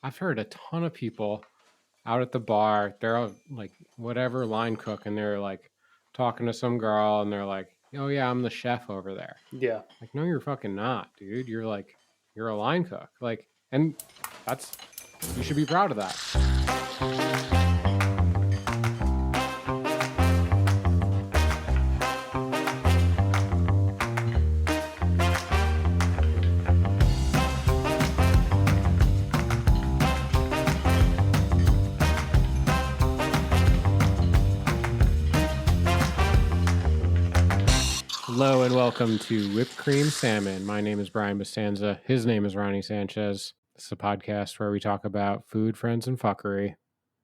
I've heard a ton of people out at the bar. They're all, like whatever line cook, and they're like talking to some girl, and they're like, "Oh yeah, I'm the chef over there." Yeah. Like, no, you're fucking not, dude. You're a line cook. Like, and you should be proud of that. Hello and welcome to Whipped Cream Salmon. My name is Brian Bastanza. His name is Ronnie Sanchez. This is a podcast where we talk about food, friends, and fuckery.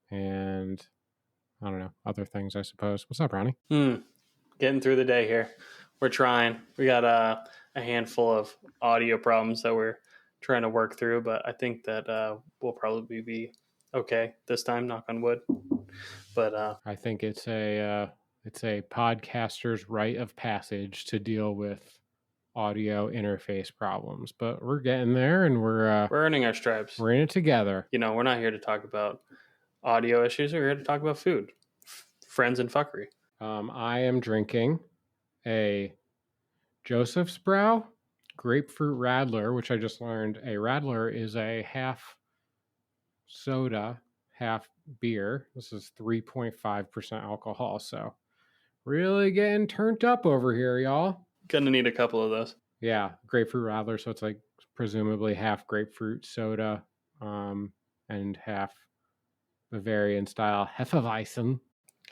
And I don't know, other things, I suppose. What's up, Ronnie? Getting through the day here. We're trying. We got a handful of audio problems that we're trying to work through, but I think that we'll probably be okay this time, knock on wood. But I think it's a podcaster's rite of passage to deal with audio interface problems, but we're getting there, and we're earning our stripes. We're in it together. You know, we're not here to talk about audio issues. We're here to talk about food, friends, and fuckery. I am drinking a Joseph's Brow grapefruit radler, which I just learned a radler is a half soda, half beer. This is 3.5% alcohol, so really getting turned up over here, y'all. Gonna need a couple of those. Yeah, grapefruit radler, so it's like presumably half grapefruit soda, and half Bavarian style Hefeweizen.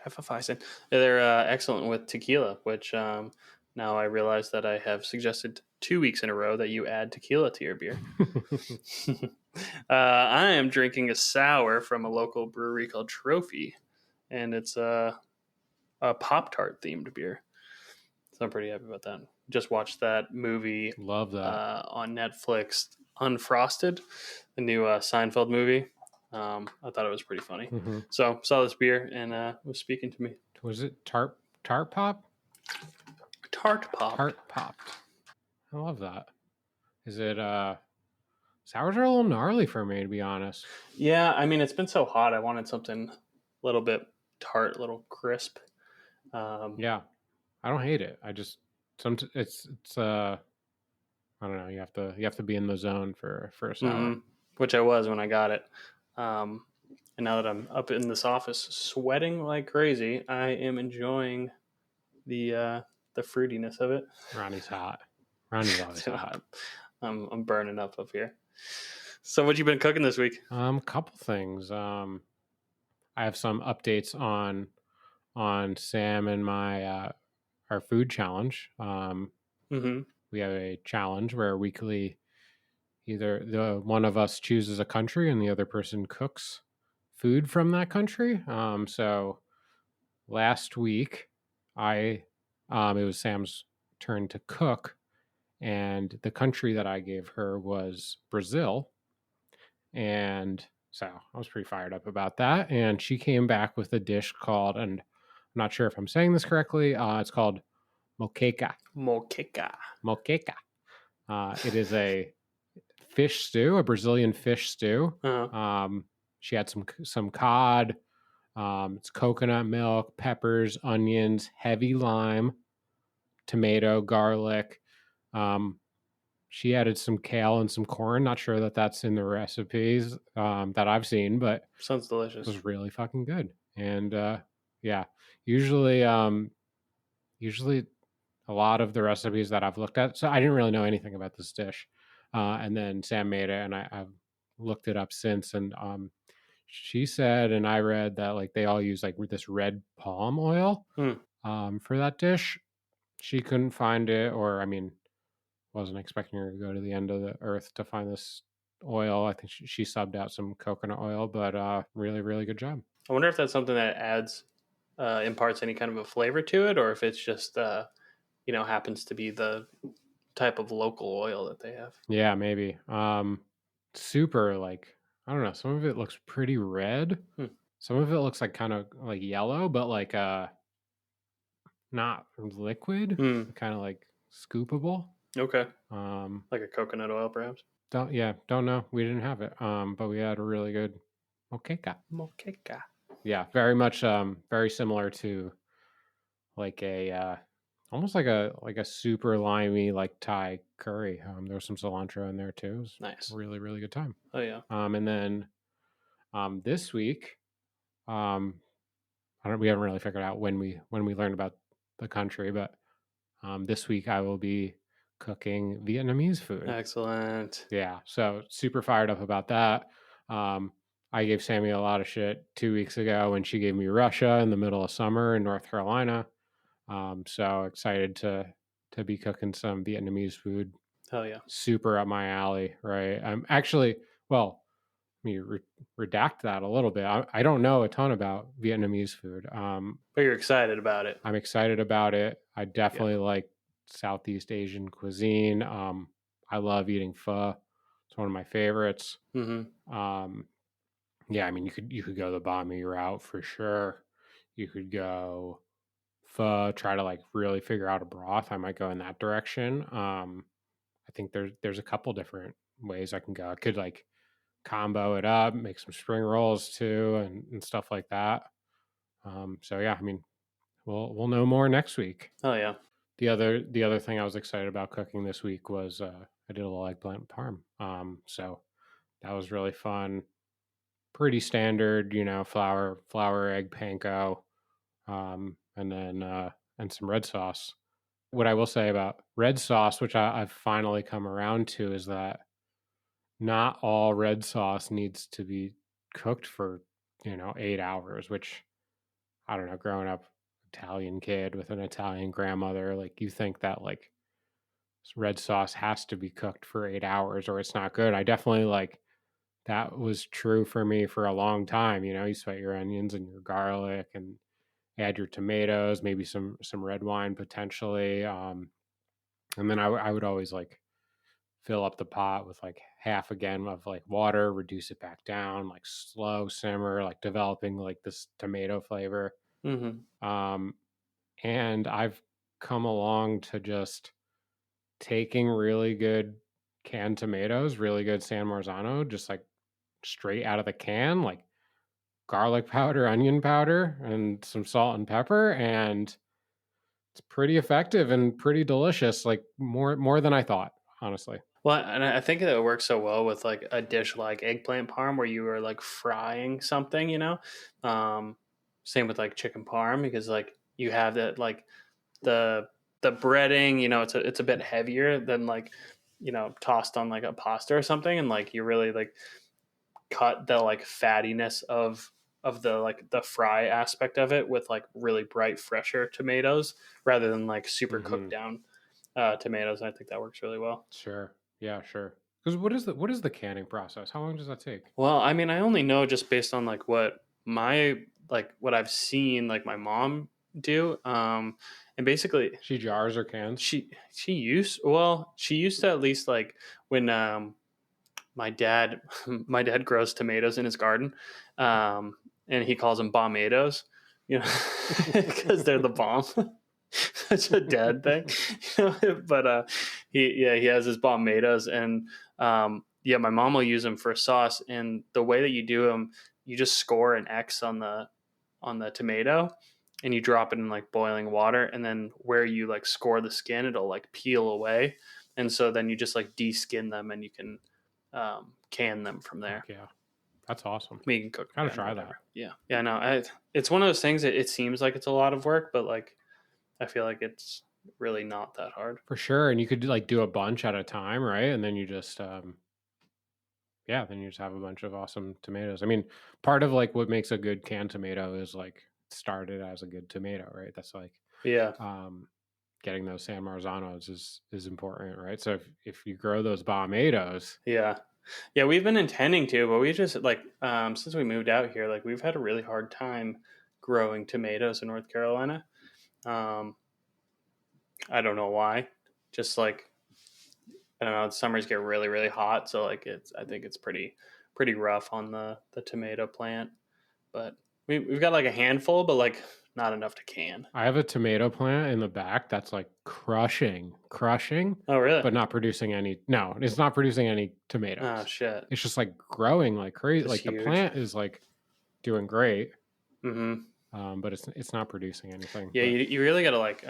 Hefeweizen. They're excellent with tequila, which now I realize that I have suggested 2 weeks in a row that you add tequila to your beer. I am drinking a sour from a local brewery called Trophy, and it's a Pop-Tart themed beer. So I'm pretty happy about that. Just watched that movie. Love that. On Netflix, Unfrosted, the new Seinfeld movie. I thought it was pretty funny. Mm-hmm. So saw this beer and it was speaking to me. Was it tart pop? Tart pop. Tart popped. I love that. Is it sours are a little gnarly for me, to be honest. Yeah, I mean it's been so hot. I wanted something a little bit tart, a little crisp. Yeah, I don't hate it. I just it's I don't know. You have to be in the zone for a sour, mm-hmm. Which I was when I got it. And now that I'm up in this office sweating like crazy, I am enjoying the fruitiness of it. Ronnie's hot. Ronnie's always hot. I'm burning up here. So what you been cooking this week? Couple things. I have some updates on Sam and my our food challenge. Mm-hmm. We have a challenge where weekly either the one of us chooses a country and the other person cooks food from that country. So last week it was Sam's turn to cook, and the country that I gave her was Brazil. And so I was pretty fired up about that. And she came back with a dish called, and I'm not sure if I'm saying this correctly, it's called moqueca. Moqueca. It is a fish stew, a Brazilian fish stew. Uh-huh. She had some cod. It's coconut milk, peppers, onions, heavy lime, tomato, garlic. She added some kale and some corn. Not sure that that's in the recipes that I've seen, but sounds delicious. It was really fucking good. And yeah, usually a lot of the recipes that I've looked at, so I didn't really know anything about this dish. And then Sam made it, and I've looked it up since. And she said, and I read that like they all use like this red palm oil for that dish. She couldn't find it, or I mean, wasn't expecting her to go to the end of the earth to find this oil. I think she subbed out some coconut oil, but really, really good job. I wonder if that's something that adds, imparts any kind of a flavor to it, or if it's just, happens to be the type of local oil that they have. Yeah, maybe. Super, like, I don't know. Some of it looks pretty red. Some of it looks like kind of like yellow, but like not liquid, kind of like scoopable. Okay. Like a coconut oil, perhaps. don't know. We didn't have it. But we had a really good moqueca. Moqueca. Yeah, very much very similar to like a almost like a super limey like Thai curry. There was some cilantro in there too. It was Nice. really really good time. Oh yeah. And then this week, um, I don't we haven't really figured out when we learned about the country, but this week I will be cooking Vietnamese food. Excellent. Yeah, so super fired up about that. Um, I gave Sammy a lot of shit 2 weeks ago when she gave me Russia in the middle of summer in North Carolina. So excited to be cooking some Vietnamese food. Hell yeah. Super up my alley, right? I'm actually well. Let me redact that a little bit. I don't know a ton about Vietnamese food. But you're excited about it. I'm excited about it. I Yeah. definitely like Southeast Asian cuisine. I love eating pho. It's one of my favorites. Mm-hmm. Um, yeah, I mean you could go the banh mi route for sure. You could go pho, try to like really figure out a broth. I might go in that direction. I think there's a couple different ways I can go. I could like combo it up, make some spring rolls too, and stuff like that. So yeah, I mean we'll know more next week. Oh yeah. The other thing I was excited about cooking this week was I did a little eggplant parm. So that was really fun. Pretty standard, you know, flour, egg, panko, and some red sauce. What I will say about red sauce, which I've finally come around to, is that not all red sauce needs to be cooked for 8 hours. Which I don't know. Growing up Italian kid with an Italian grandmother, like you think that like red sauce has to be cooked for 8 hours or it's not good. I definitely like that was true for me for a long time. You know, you sweat your onions and your garlic and add your tomatoes, maybe some red wine potentially. And then I would always like fill up the pot with like half again of like water, reduce it back down, like slow simmer, like developing like this tomato flavor. Mm-hmm. Um, and I've come along to just taking really good canned tomatoes, really good San Marzano, just like straight out of the can, like garlic powder, onion powder, and some salt and pepper, and it's pretty effective and pretty delicious. Like more than I thought, honestly. Well, and I think that it works so well with like a dish like eggplant parm where you are like frying something, you know. Um, Same with like chicken parm because like you have that like the the breading, you know, it's a bit heavier than like tossed on like a pasta or something, and like you really like cut the like fattiness of the like the fry aspect of it with like really bright fresher tomatoes rather than like super cooked Hmm. down tomatoes. And I think that works really well. Sure. Yeah, sure. Because what is the canning process? How long does that take? Well, I mean, I only know just based on like what I've seen like my mom do. And basically She jars or cans? she used to at least like when my dad my dad grows tomatoes in his garden, and he calls them bombatoes, you know, because they're the bomb. Such a dad thing, you know? But he has his bombatoes, and yeah, my mom will use them for sauce. And the way that you do them, you just score an X on the tomato, and you drop it in like boiling water, and then where you like score the skin, it'll like peel away, and so then you just like de-skin them, and you can can them from there. Heck yeah. That's awesome. I mean, you can cook them Gotta again, try that. whatever. Yeah, yeah. No, it's one of those things that it seems like it's a lot of work, but like I feel like it's really not that hard. For sure. And you could like do a bunch at a time, right? And then you just yeah, then you just have a bunch of awesome tomatoes. I mean, part of like what makes a good canned tomato is like started as a good tomato, right? That's like Yeah, um getting those San Marzanos is important, right? So if you grow those bombatoes, yeah, yeah. We've been intending to, but we just like since we moved out here, like we've had a really hard time growing tomatoes in North Carolina. Um, I don't know why. Just like I don't know, the summers get really really hot, so like I think it's pretty rough on the tomato plant, but We've got like a handful, but like not enough to can. I have a tomato plant in the back that's like crushing, Oh, really? but not producing any. No, it's not producing any Oh, tomatoes. shit. It's just like growing like crazy. Just Like the huge. plant is like doing great, Mm-hmm. but it's not producing anything. Yeah, But you really got to like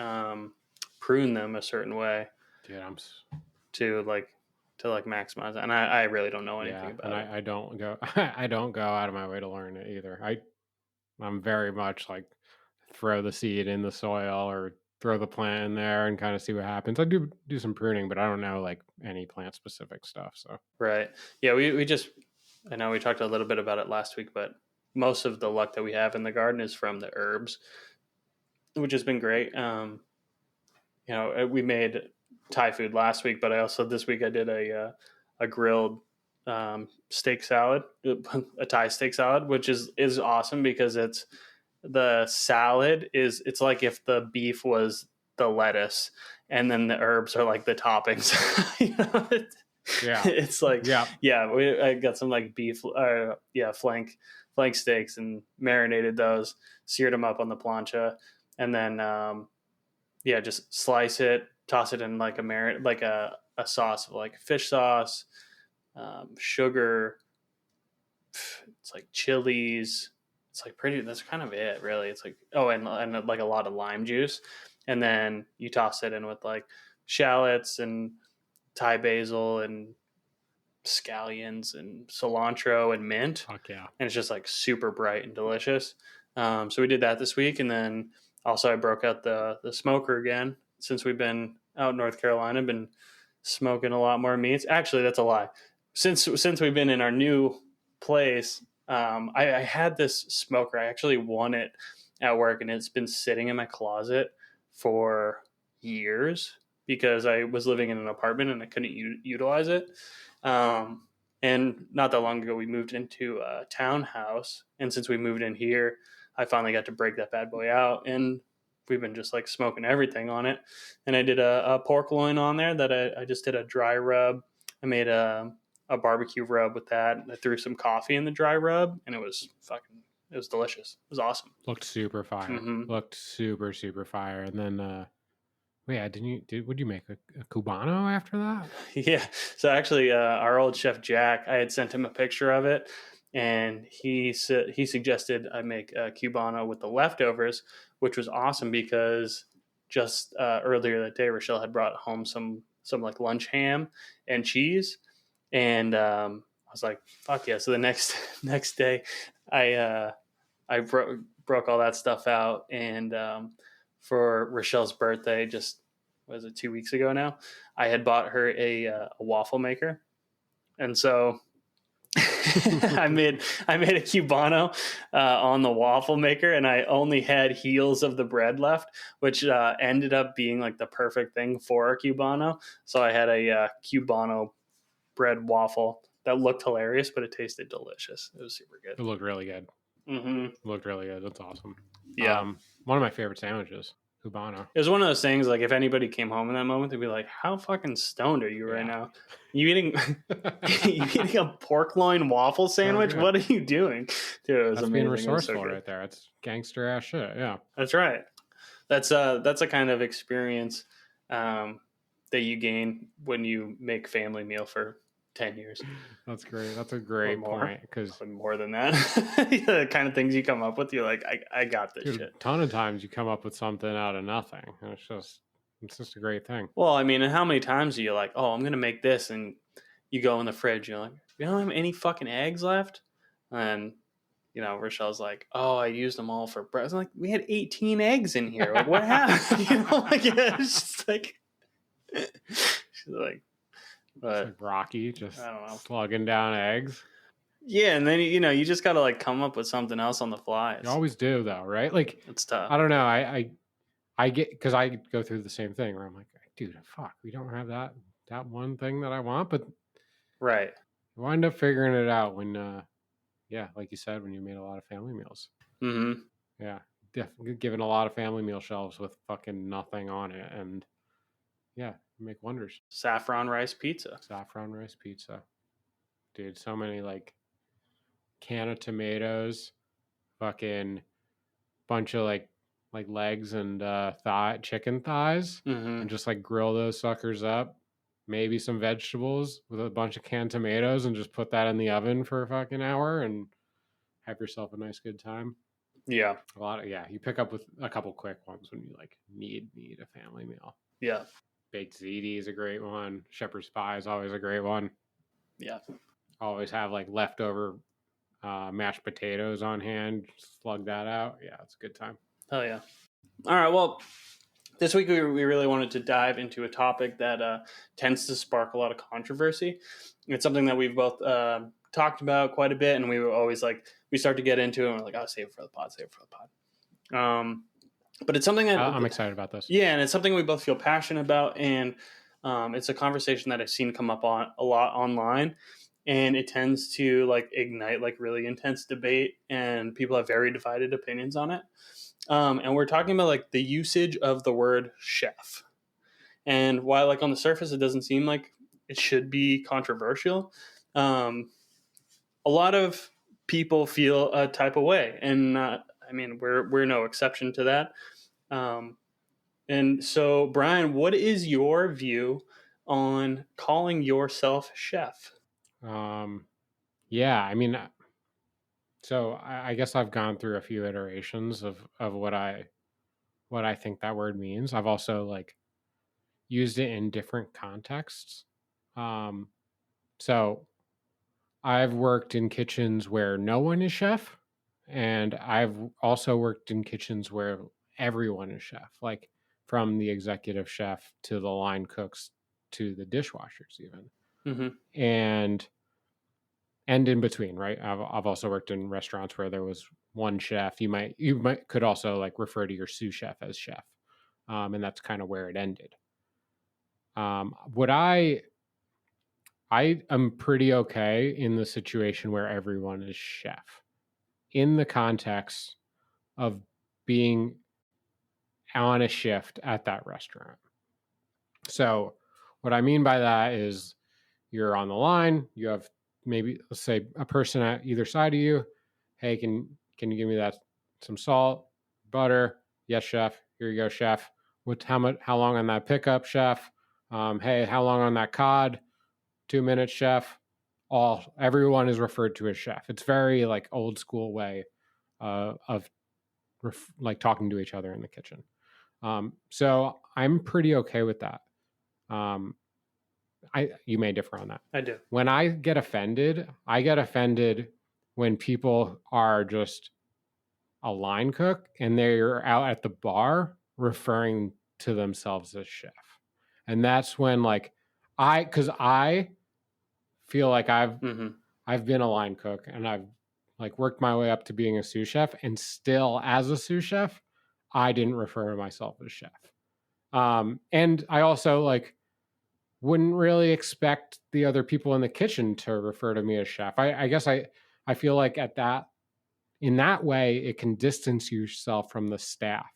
prune them a certain way dude, to like maximize it. And I really don't know anything yeah, and about it. I don't go I don't go out of my way to learn it either. I'm very much like throw the seed in the soil or throw the plant in there and kind of see what happens. I do some pruning, but I don't know like any plant specific stuff. So Right. Yeah, we just I know we talked a little bit about it last week, but most of the luck that we have in the garden is from the herbs, which has been great. We made Thai food last week, but I also this week I did a grilled steak salad, a Thai steak salad, which is awesome because the salad it's like if the beef was the lettuce and then the herbs are like the toppings. yeah, It's like yeah, I got some like beef flank steaks and marinated those, seared them up on the plancha, and then just slice it, toss it in like a sauce of like fish sauce, sugar. It's like chilies. It's like pretty. That's kind of it, really. It's like and like a lot of lime juice, and then you toss it in with like shallots and Thai basil and scallions and cilantro and mint, fuck yeah. and it's just like super bright and delicious. So we did that this week, and then also I broke out the smoker again since we've been out in North Carolina. Been smoking a lot more meats. Actually, that's a lie. Since we've been in our new place, I had this smoker. I actually won it at work, and it's been sitting in my closet for years because I was living in an apartment and I couldn't utilize it. And not that long ago, we moved into a townhouse. And since we moved in here, I finally got to break that bad boy out. And we've been just like smoking everything on it. And I did a pork loin on there that I just did a dry rub. I made a barbecue rub with that. I threw some coffee in the dry rub, and it was delicious. It was awesome. Looked super fire. Mm-hmm. Looked super super fire. And then yeah, would you make a cubano after that? Yeah. So actually, our old chef Jack, I had sent him a picture of it, and he suggested I make a cubano with the leftovers, which was awesome because just earlier that day, Rochelle had brought home some like lunch ham and cheese, and I was like, "Fuck yeah!" So the next next day, I broke all that stuff out, and for Rochelle's birthday, just was it 2 weeks ago now, I had bought her a waffle maker, and so I made a cubano on the waffle maker, and I only had heels of the bread left, which ended up being like the perfect thing for a cubano. So I had a cubano bread waffle that looked hilarious, but it tasted delicious. It was super good. It looked really good. Mm-hmm. Looked really good. That's awesome. Yeah. One of my favorite sandwiches, cubano. It was one of those things like if anybody came home in that moment, they'd be like, "How fucking stoned are you right now? You eating you eating a pork loin waffle sandwich? What are you doing?" Dude, it was That's amazing. being It was resourceful so good. right there. It's gangster ass shit. Yeah, That's right. That's a kind of experience that you gain when you make family meal for 10 years. that's great. That's a great point because Probably more than that. The kind of things you come up with, you're like, I got this shit. a ton of times you come up with something out of nothing. And it's just a great thing. Well, I mean, and how many times are you like, oh, I'm gonna make this, and you go in the fridge, you're like, you don't have any fucking eggs left, and Rochelle's like, oh, I used them all for bread. I was like, we had 18 eggs in here. Like, what happened? It's just like, she's like, but It's like Rocky just I don't know. slugging down eggs. Yeah, and then you just gotta like come up with something else on the fly. You always do though, right? Like It's tough. I don't know. I get because I go through the same thing where I'm like, dude, fuck, we don't have that one thing that I want, but Right. you wind up figuring it out when yeah, like you said, when you made a lot of family meals. Mm-hmm. Yeah, definitely given a lot of family meal shelves with fucking nothing on it, and yeah, make wonders. Saffron rice pizza. Saffron rice pizza, dude. So many like can of tomatoes, fucking bunch of like legs and chicken thighs, Mm-hmm. and just like grill those suckers up. Maybe some vegetables with a bunch of canned tomatoes, and just put that in the oven for a fucking hour and have yourself a nice good time. Yeah. You pick up with a couple quick ones when you like need a family meal. Yeah. Baked ziti is a great one. Shepherd's pie is always a great one. Yeah. Always have like leftover mashed potatoes on hand. Slug that out. Yeah, it's a good time. Hell yeah. All right. Well, this week we really wanted to dive into a topic that tends to spark a lot of controversy. It's something that we've both talked about quite a bit, and we were always like, we start to get into it, and we're like, oh, save it for the pod, save it for the pod. But it's something that I'm excited about this. Yeah, and it's something we both feel passionate about, and it's a conversation that I've seen come up on a lot online, and it tends to like ignite like really intense debate, and people have very divided opinions on it. And we're talking about like the usage of the word chef, and while like on the surface it doesn't seem like it should be controversial, a lot of people feel a type of way, and I mean we're no exception to that. And so, Brian, what is your view on calling yourself chef? Yeah, I mean, so I guess I've gone through a few iterations of what I think that word means. I've also like used it in different contexts. Um, so I've worked in kitchens where no one is chef, and I've also worked in kitchens where everyone is chef, like from the executive chef to the line cooks to the dishwashers, even, Mm-hmm. and in between, right? I've also worked in restaurants where there was one chef. You could also like refer to your sous chef as chef, and that's kind of where it ended. What I am pretty okay in the situation where everyone is chef, in the context of being on a shift at that restaurant. So, what I mean by that is you're on the line, you have maybe, let's say, a person at either side of you. Hey, can you give me that, some salt, butter? Yes, chef. Here you go, chef. How long on that pickup, chef? Hey, how long on that cod? 2 minutes, chef. Everyone is referred to as chef. It's very like old school way of like talking to each other in the kitchen. So I'm pretty okay with that. Um, you may differ on that. I do. When I get offended when people are just a line cook and they're out at the bar referring to themselves as chef. And that's when like because I feel like Mm-hmm. I've been a line cook, and I've like worked my way up to being a sous chef, and still as a sous chef, I didn't refer to myself as chef. And I also like wouldn't really expect the other people in the kitchen to refer to me as chef. I guess I feel like in that way it can distance yourself from the staff.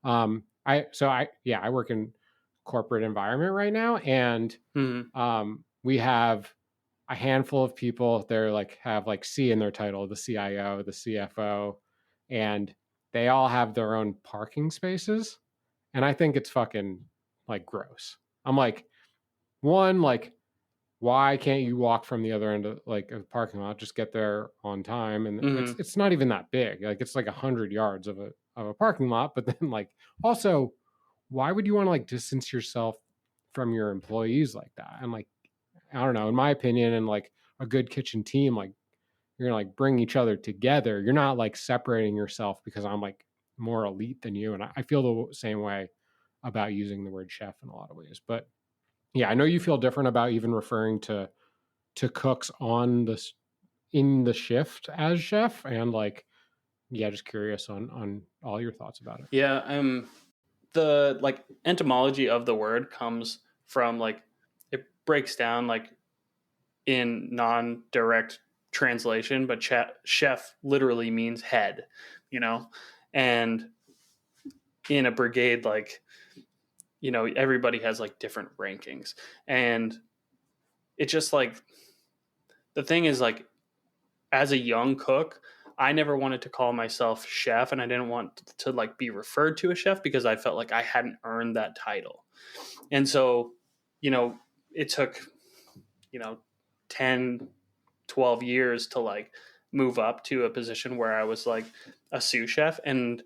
I work in corporate environment right now, and Mm-hmm. we have a handful of people. They're like have like C in their title, the CIO, the CFO, and they all have their own parking spaces. And I think it's fucking like gross. I'm like, one, like, why can't you walk from the other end of like a parking lot? Just get there on time. And Mm-hmm. it's not even that big. Like it's like 100 yards of a parking lot. But then like also, why would you want to like distance yourself from your employees like that? And like, I don't know, in my opinion, and like a good kitchen team, like you're gonna like bring each other together. You're not like separating yourself because I'm like more elite than you. And I feel the same way about using the word chef in a lot of ways. But yeah, I know you feel different about even referring to cooks on this in the shift as chef, and like, yeah, just curious on all your thoughts about it. Yeah. The like etymology of the word comes from like it breaks down like in non-direct translation, but chef literally means head, you know, and in a brigade like everybody has like different rankings, and it's just like the thing is like as a young cook, I never wanted to call myself chef, and I didn't want to like be referred to a chef because I felt like I hadn't earned that title. And so, you know, it took, you know, 10, 12 years to like move up to a position where I was like a sous chef. And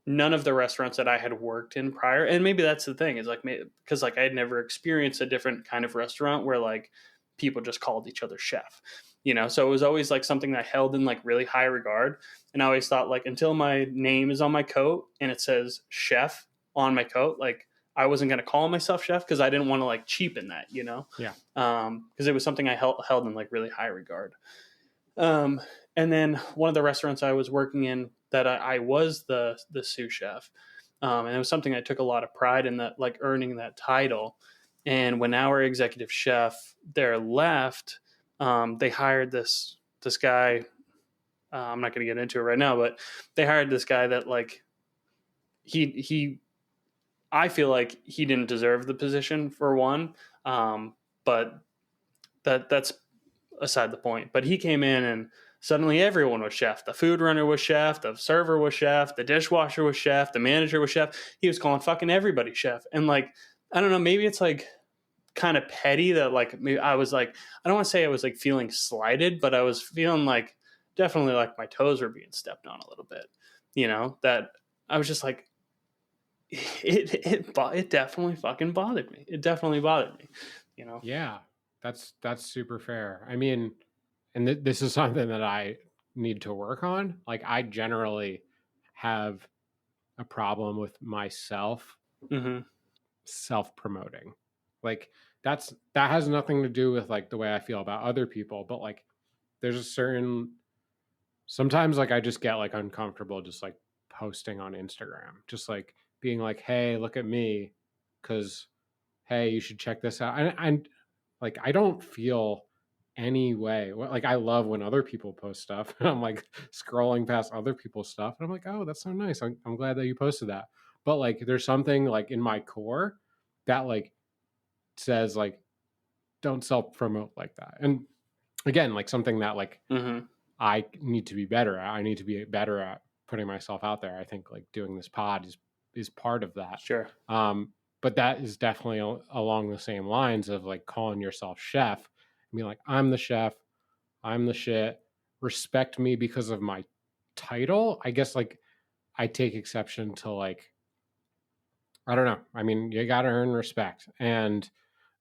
none of the restaurants that I had worked in prior, and maybe that's the thing, is like, because like I had never experienced a different kind of restaurant where like people just called each other chef, you know? So it was always like something that I held in like really high regard. And I always thought like until my name is on my coat and it says chef on my coat, like I wasn't going to call myself chef because I didn't want to like cheapen that, you know? Yeah. Because it was something I held in like really high regard. Um, and then one of the restaurants I was working in that I was the sous chef, and it was something I took a lot of pride in, that like earning that title. And when our executive chef there left, they hired this guy. I'm not going to get into it right now, but they hired this guy that like he I feel like he didn't deserve the position for one, but that's aside the point. But he came in and suddenly everyone was chef. The food runner was chef, the server was chef, the dishwasher was chef, the manager was chef. He was calling fucking everybody chef. And like, I don't know, maybe it's like kind of petty that like maybe I was like, I don't want to say I was like feeling slighted, but I was feeling like definitely like my toes were being stepped on a little bit. You know, that I was just like, it definitely fucking bothered me. It definitely bothered me. You know. Yeah, that's super fair. I mean, and this is something that I need to work on. Like, I generally have a problem with myself Mm-hmm. self promoting. Like, that has nothing to do with like the way I feel about other people, but like there's a certain sometimes like I just get like uncomfortable just like posting on Instagram, just like being like, "Hey, look at me," because hey, you should check this out. And like, I don't feel any way. Like, I love when other people post stuff. And I'm like scrolling past other people's stuff. And I'm like, oh, that's so nice. I'm glad that you posted that. But like, there's something like in my core that like says, like, don't self promote like that. And again, like something that like Mm-hmm. I need to be better at. I need to be better at putting myself out there. I think like doing this pod is part of that. Sure. But that is definitely along the same lines of like calling yourself chef. I mean, like, I'm the chef, I'm the shit. Respect me because of my title. I guess like I take exception to like, I don't know. I mean, you got to earn respect, and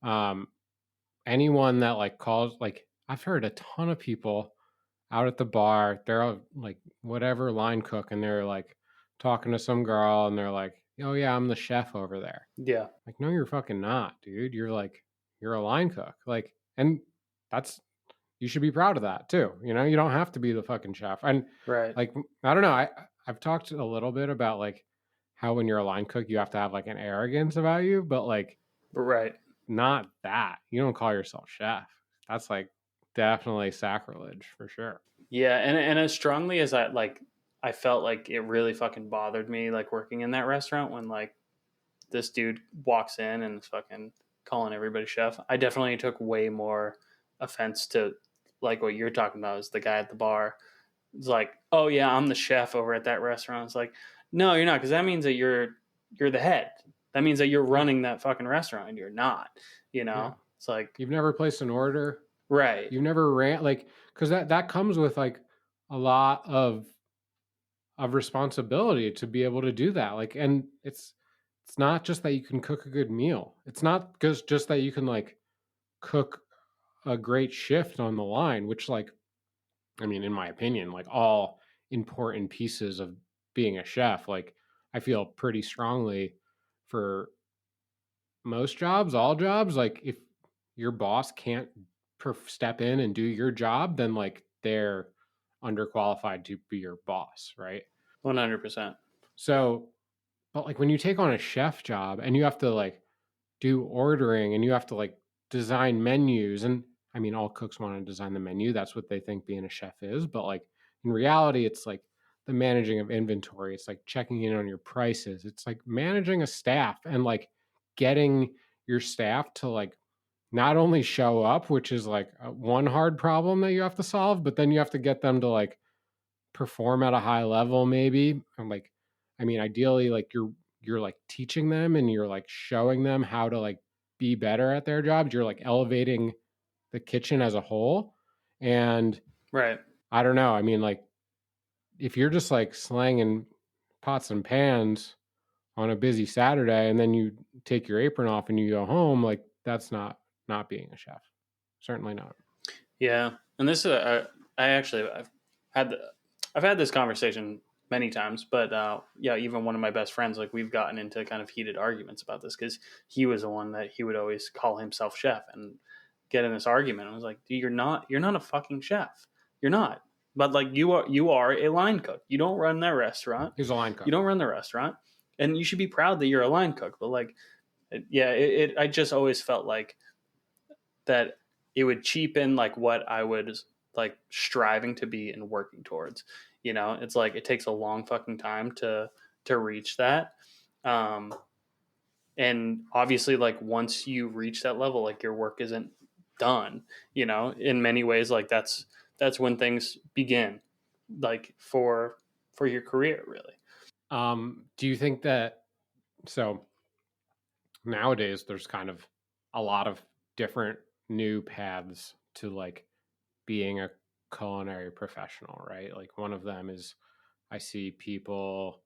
um, anyone that like calls, like, I've heard a ton of people out at the bar, they're all, like, whatever, line cook, and they're like talking to some girl and they're like, oh yeah, I'm the chef over there. Yeah. Like, no, you're fucking not, dude. You're like, you're a line cook. Like, and that's, you should be proud of that too. You know, you don't have to be the fucking chef. And Right. like, I don't know. I've talked a little bit about like how when you're a line cook, you have to have like an arrogance about you, but like Right. not that. You don't call yourself chef. That's like definitely sacrilege for sure. Yeah, and as strongly as I felt like it really fucking bothered me like working in that restaurant when like this dude walks in and is fucking calling everybody chef. I definitely took way more offense to like what you're talking about is the guy at the bar. It's like, "Oh yeah, I'm the chef over at that restaurant." It's like, "No, you're not, because that means that you're the head. That means that you're Yeah. running that fucking restaurant and you're not, you Yeah. know?" It's like, You've never placed an order. right. You've never ran, like, because that comes with like a lot of responsibility to be able to do that. Like, and it's not just that you can cook a good meal. It's not just that you can like cook a great shift on the line, which like, I mean, in my opinion, like all important pieces of being a chef, like I feel pretty strongly for most jobs, all jobs, like if your boss can't step in and do your job, then like they're underqualified to be your boss, right? 100%. So, but like when you take on a chef job and you have to like do ordering and you have to like design menus, and I mean all cooks want to design the menu, that's what they think being a chef is, but like in reality it's like the managing of inventory, it's like checking in on your prices, it's like managing a staff and like getting your staff to like not only show up, which is like one hard problem that you have to solve, but then you have to get them to like perform at a high level, maybe. I'm like, I mean, ideally, like you're like teaching them and you're like showing them how to like be better at their jobs. You're like elevating the kitchen as a whole. And Right. I don't know. I mean, like if you're just like slanging pots and pans on a busy Saturday and then you take your apron off and you go home, like that's not being a chef. Certainly not. Yeah, and this is I actually had the, I've had this conversation many times, but yeah, even one of my best friends, like we've gotten into kind of heated arguments about this because he was the one that he would always call himself chef and get in this argument. I was like, dude, you're not a fucking chef, you're not. But like you are a line cook. You don't run that restaurant. He's a line You cook. don't run the restaurant, and you should be proud that you're a line cook. But like, I just always felt like that it would cheapen like what I would like striving to be and working towards. You know, it's like it takes a long fucking time to reach that. Um, and obviously, like once you reach that level, like your work isn't done. You know, in many ways, like that's when things begin, like for your career, really. Do you think that so nowadays there's kind of a lot of different new paths to like being a culinary professional, right? Like one of them is I see people,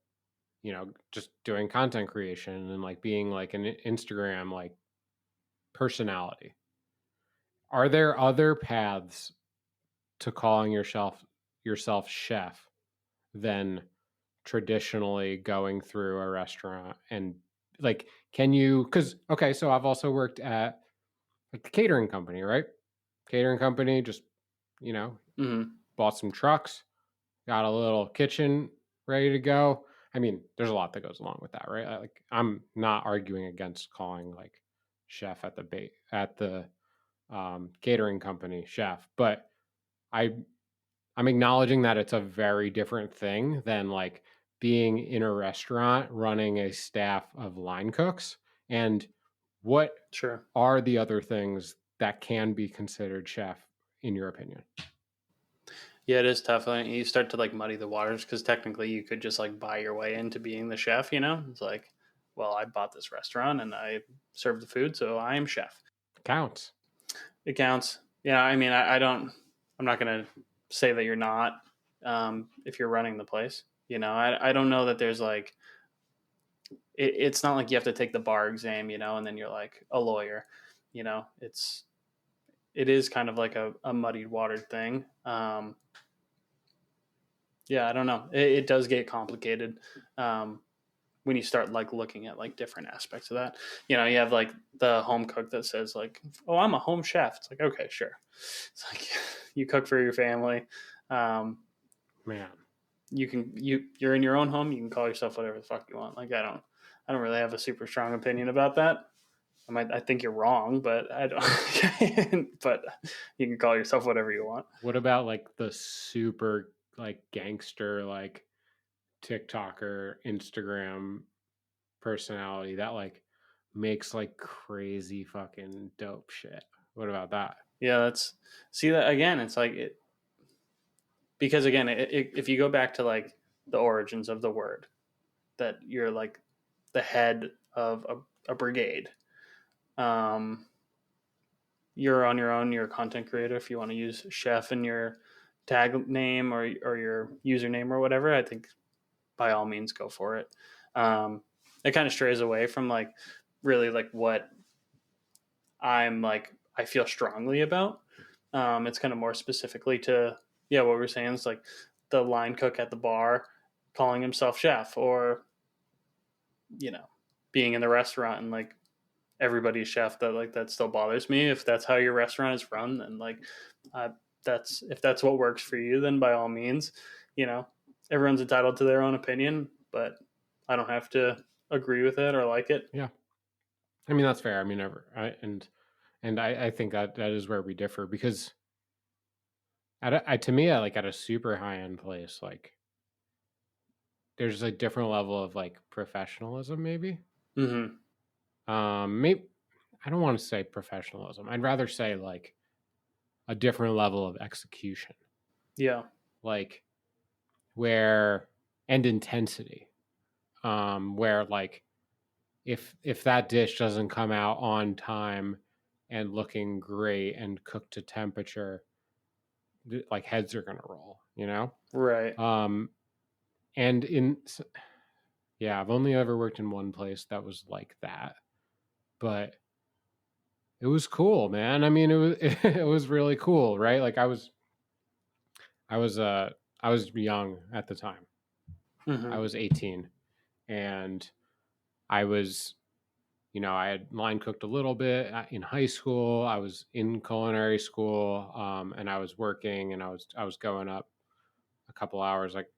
just doing content creation and like being like an Instagram like personality. Are there other paths to calling yourself chef than traditionally going through a restaurant and like can you cuz okay, so I've also worked at like the catering company, right? Catering company just, you know, Mm-hmm. bought some trucks, got a little kitchen ready to go. I mean, there's a lot that goes along with that, right? Like I'm not arguing against calling like chef at the catering company chef, but I I'm acknowledging that it's a very different thing than like being in a restaurant running a staff of line cooks. And what Sure. are the other things that can be considered chef in your opinion? Yeah, it is tough. Like, you start to like muddy the waters because technically you could just like buy your way into being the chef. You know, it's like, well, I bought this restaurant and I serve the food, so I am chef. Counts. It counts. Yeah, I mean, I don't. I'm not gonna say that you're not if you're running the place. You know, I don't know that there's like it's not like you have to take the bar exam, you know, and then you're like a lawyer. You know, it is kind of like a muddied watered thing. Yeah, I don't know. It does get complicated when you start like looking at like different aspects of that. You know, you have like the home cook that says like, "Oh, I'm a home chef." It's like, okay, sure. It's like you cook for your family. Um, Man. you're in your own home. You can call yourself whatever the fuck you want. Like I don't really have a super strong opinion about that. I think you're wrong, but I don't. But you can call yourself whatever you want. What about like the super like gangster like TikToker, Instagram personality that like makes like crazy fucking dope shit? What about that? Yeah, that's see that again. It's like because again, if you go back to like the origins of the word, that you're like the head of a brigade. Um, you're on your own. You're a content creator. If you want to use chef in your tag name or your username or whatever, I think by all means go for it. It kind of strays away from like really like what I feel strongly about. It's kind of more specifically to yeah what we're saying. It's like the line cook at the bar calling himself chef, or you know, being in the restaurant and like everybody's chef. That like that still bothers me. If that's how your restaurant is run, then like uh, that's if that's what works for you, then by all means, you know, everyone's entitled to their own opinion, but I don't have to agree with it or like it. Yeah. I mean that's fair. I mean and I think that that is where we differ because to me like at a super high end place like there's a different level of like professionalism maybe. Mm-hmm. Maybe I don't want to say professionalism. I'd rather say like a different level of execution. Yeah. Like where and intensity, where like if that dish doesn't come out on time and looking great and cooked to temperature, like heads are gonna roll, you know. Right. Um, and yeah, I've only ever worked in one place that was like that, but it was cool, man. I mean, it was it was really cool, right? Like I was I was young at the time. I Mm-hmm. was 18, and I was, I had line cooked a little bit in high school. I was in culinary school, and I was working, and I was going up a couple hours like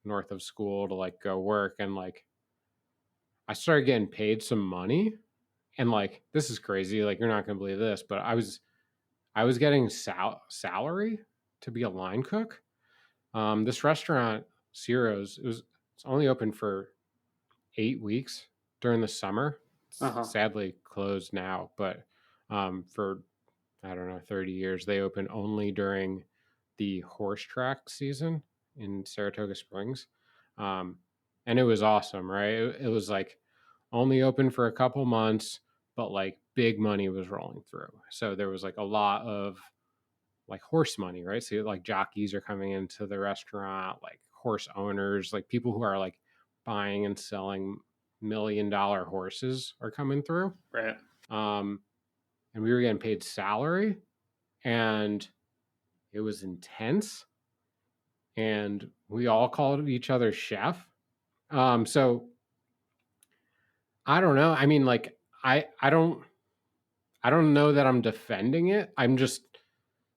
north of school to like go work, and like I started getting paid some money, and like this is crazy. Like you're not gonna believe this, but I was getting salary to be a line cook. This restaurant, Ciro's, it's only open for 8 weeks during the summer. It's Uh-huh. sadly closed now, but for I don't know 30 years they open only during the horse track season in Saratoga Springs, um, and it was awesome. Right, it was like only open for a couple months, but like big money was rolling through. So there was like a lot of like horse money, right? So like jockeys are coming into the restaurant, like horse owners, like people who are like buying and selling $1 million horses are coming through. Right. Um, and we were getting paid salary, and it was intense. And we all called each other chef. So I don't know. I mean, like I don't know that I'm defending it. I'm just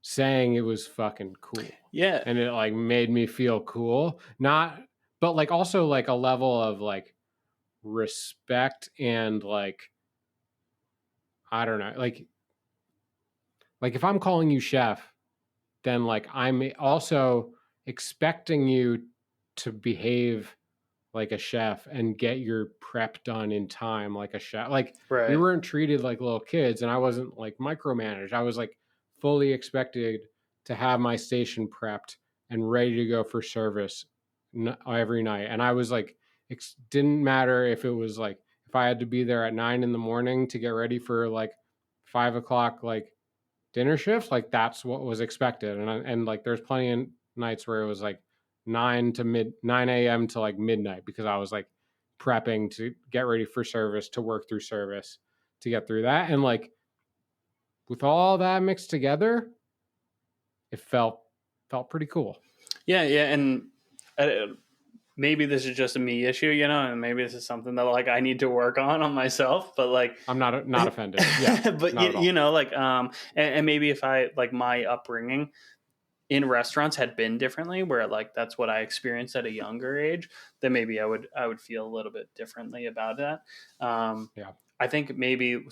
saying it was fucking cool. Yeah. And it like made me feel cool. Not but like also like a level of like respect and like I don't know. Like if I'm calling you chef, then like I'm also expecting you to behave like a chef and get your prep done in time like a chef. Like we Right. weren't treated like little kids, and I wasn't like micromanaged. I was like fully expected to have my station prepped and ready to go for service every night. And I was like, it didn't matter if it was like if I had to be there at 9 in the morning to get ready for like 5 o'clock like dinner shifts, like that's what was expected. And like there's plenty of nights where it was like 9 a.m. to like midnight because I was like prepping to get ready for service, to work through service, to get through that. And like with all that mixed together, it felt pretty cool. Yeah. Yeah. And maybe this is just a me issue, and maybe this is something that like I need to work on myself. But like, I'm not offended. Yeah, but not at all. like, and maybe if I like my upbringing in restaurants had been differently, where like that's what I experienced at a younger age, then maybe I would feel a little bit differently about that. Yeah, I think maybe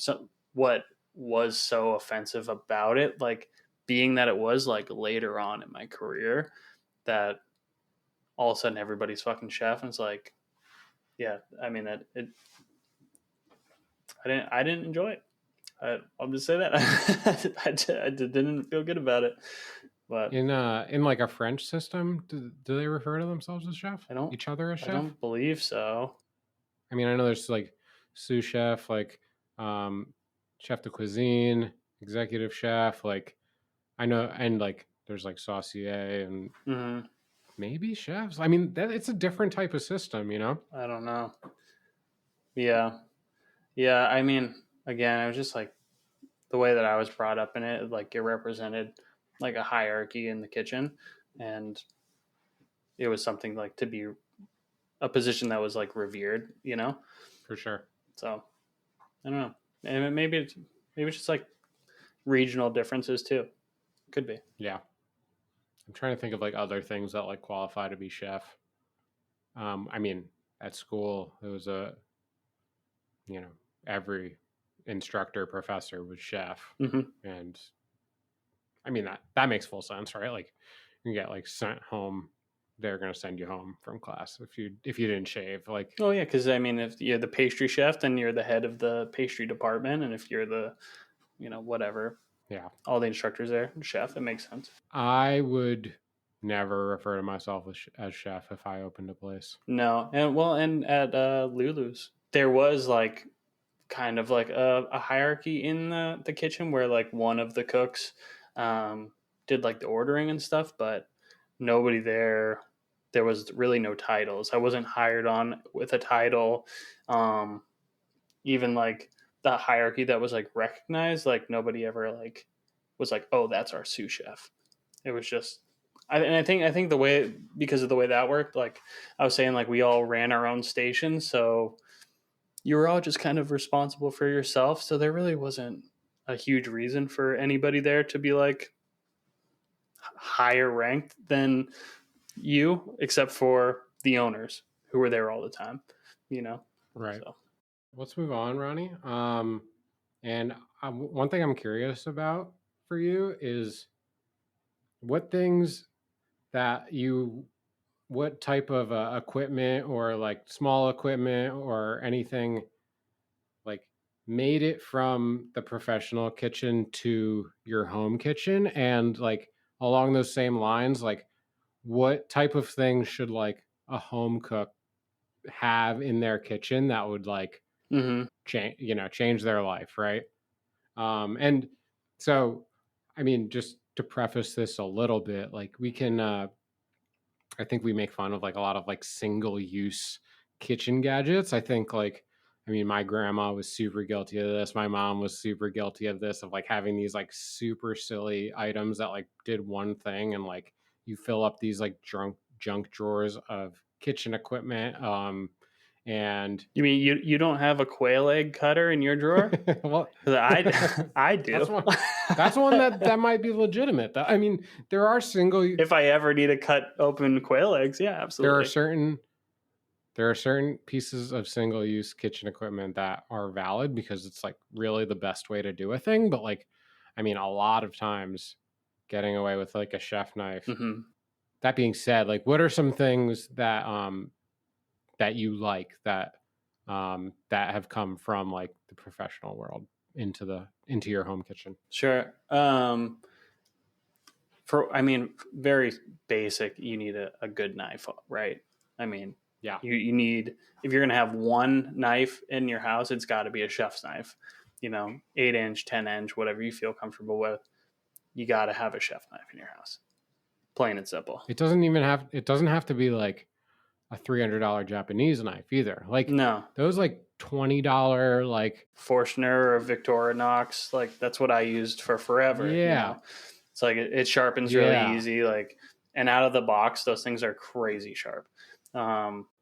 what was so offensive about it, like being that it was like later on in my career, that all of a sudden everybody's fucking chef, and it's like, yeah, I mean that it. I didn't enjoy it. I'll just say that I didn't feel good about it, but in like a French system, do they refer to themselves as chef? I don't Each other as I chef? don't believe so. I mean, I know there's like sous chef, like um, chef de cuisine, executive chef. Like I know, and like there's like saucier and Hmm. maybe chefs. I mean, it's a different type of system, you know. I don't know. Yeah, yeah. I mean, again, I was just like the way that I was brought up in it. Like it represented like a hierarchy in the kitchen, and it was something like to be a position that was like revered. For sure. So I don't know. And maybe it's just like regional differences too. Could be. Yeah, I'm trying to think of like other things that like qualify to be chef. I mean, at school, it was you know, every instructor, professor was chef, Hmm. and I mean that makes full sense, right? Like you get like sent home. They're gonna send you home from class if you didn't shave. Like Oh yeah, because I mean, if you're the pastry chef, then you're the head of the pastry department, and if you're the whatever, yeah, all the instructors there, chef, it makes sense. I would never refer to myself as chef if I opened a place. No, and at Lulu's there was like kind of like a hierarchy in the kitchen where like one of the cooks did like the ordering and stuff, but nobody there. There was really no titles. I wasn't hired on with a title. Um, Even like the hierarchy that was like recognized, like nobody ever like was like, oh, that's our sous chef. It was just, I think the way, because of the way that worked, like I was saying, like we all ran our own station, so you were all just kind of responsible for yourself. So there really wasn't a huge reason for anybody there to be like higher ranked than you, except for the owners who were there all the time, you know? Right. So, Let's move on, Ronnie. And one thing I'm curious about for you is what things that you, what type of equipment or like small equipment or anything like made it from the professional kitchen to your home kitchen, and like along those same lines, like what type of things should like a home cook have in their kitchen that would like mm-hmm. change their life, right? And so, I mean, just to preface this a little bit, like we can I think we make fun of like a lot of like single use kitchen gadgets. I think like, I mean, my grandma was super guilty of this. My mom was super guilty of this, of like having these like super silly items that like did one thing, and like you fill up these like junk drawers of kitchen equipment. And You mean you don't have a quail egg cutter in your drawer? well, 'Cause I that's do. one. That's one that might be legitimate. I mean, there are single. If I ever need to cut open quail eggs, yeah, There are absolutely. certain pieces of single use kitchen equipment that are valid because it's like really the best way to do a thing. But like, I mean, a lot of times getting away with like a chef knife. Mm-hmm. That being said, like, what are some things that you like that have come from like the professional world into your home kitchen? Sure. I mean, very basic. You need a good knife, right? I mean, Yeah. you need, if you're gonna have one knife in your house, it's got to be a chef's knife. 8-inch, 10-inch, whatever you feel comfortable with. You got to have a chef knife in your house. Plain and simple. It doesn't have to be like a $300 Japanese knife either. Like No, those like $20 like Forstner or Victorinox, like that's what I used for forever. yeah. It's like it sharpens really Yeah. easy, like, and out of the box, those things are crazy sharp.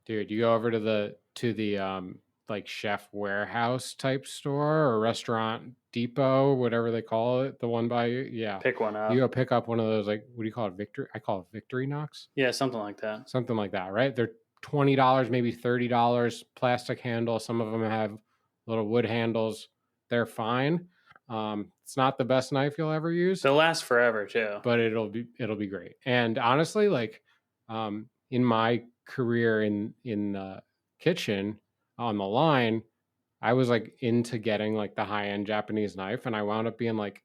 Dude, you go over to the like Chef Warehouse type store or Restaurant Depot, whatever they call it, the one by you. Yeah. Pick one You up. go pick up one of those, like, what do you call it? I call it Victory Knox. Yeah, something like that. Something like that, right? They're $20, maybe $30, plastic handle. Some of them have little wood handles. They're fine. It's not the best knife you'll ever use, They'll last forever too. but it'll be great. And honestly, like in my career in the kitchen on the line, I was like into getting like the high end Japanese knife, and I wound up being like,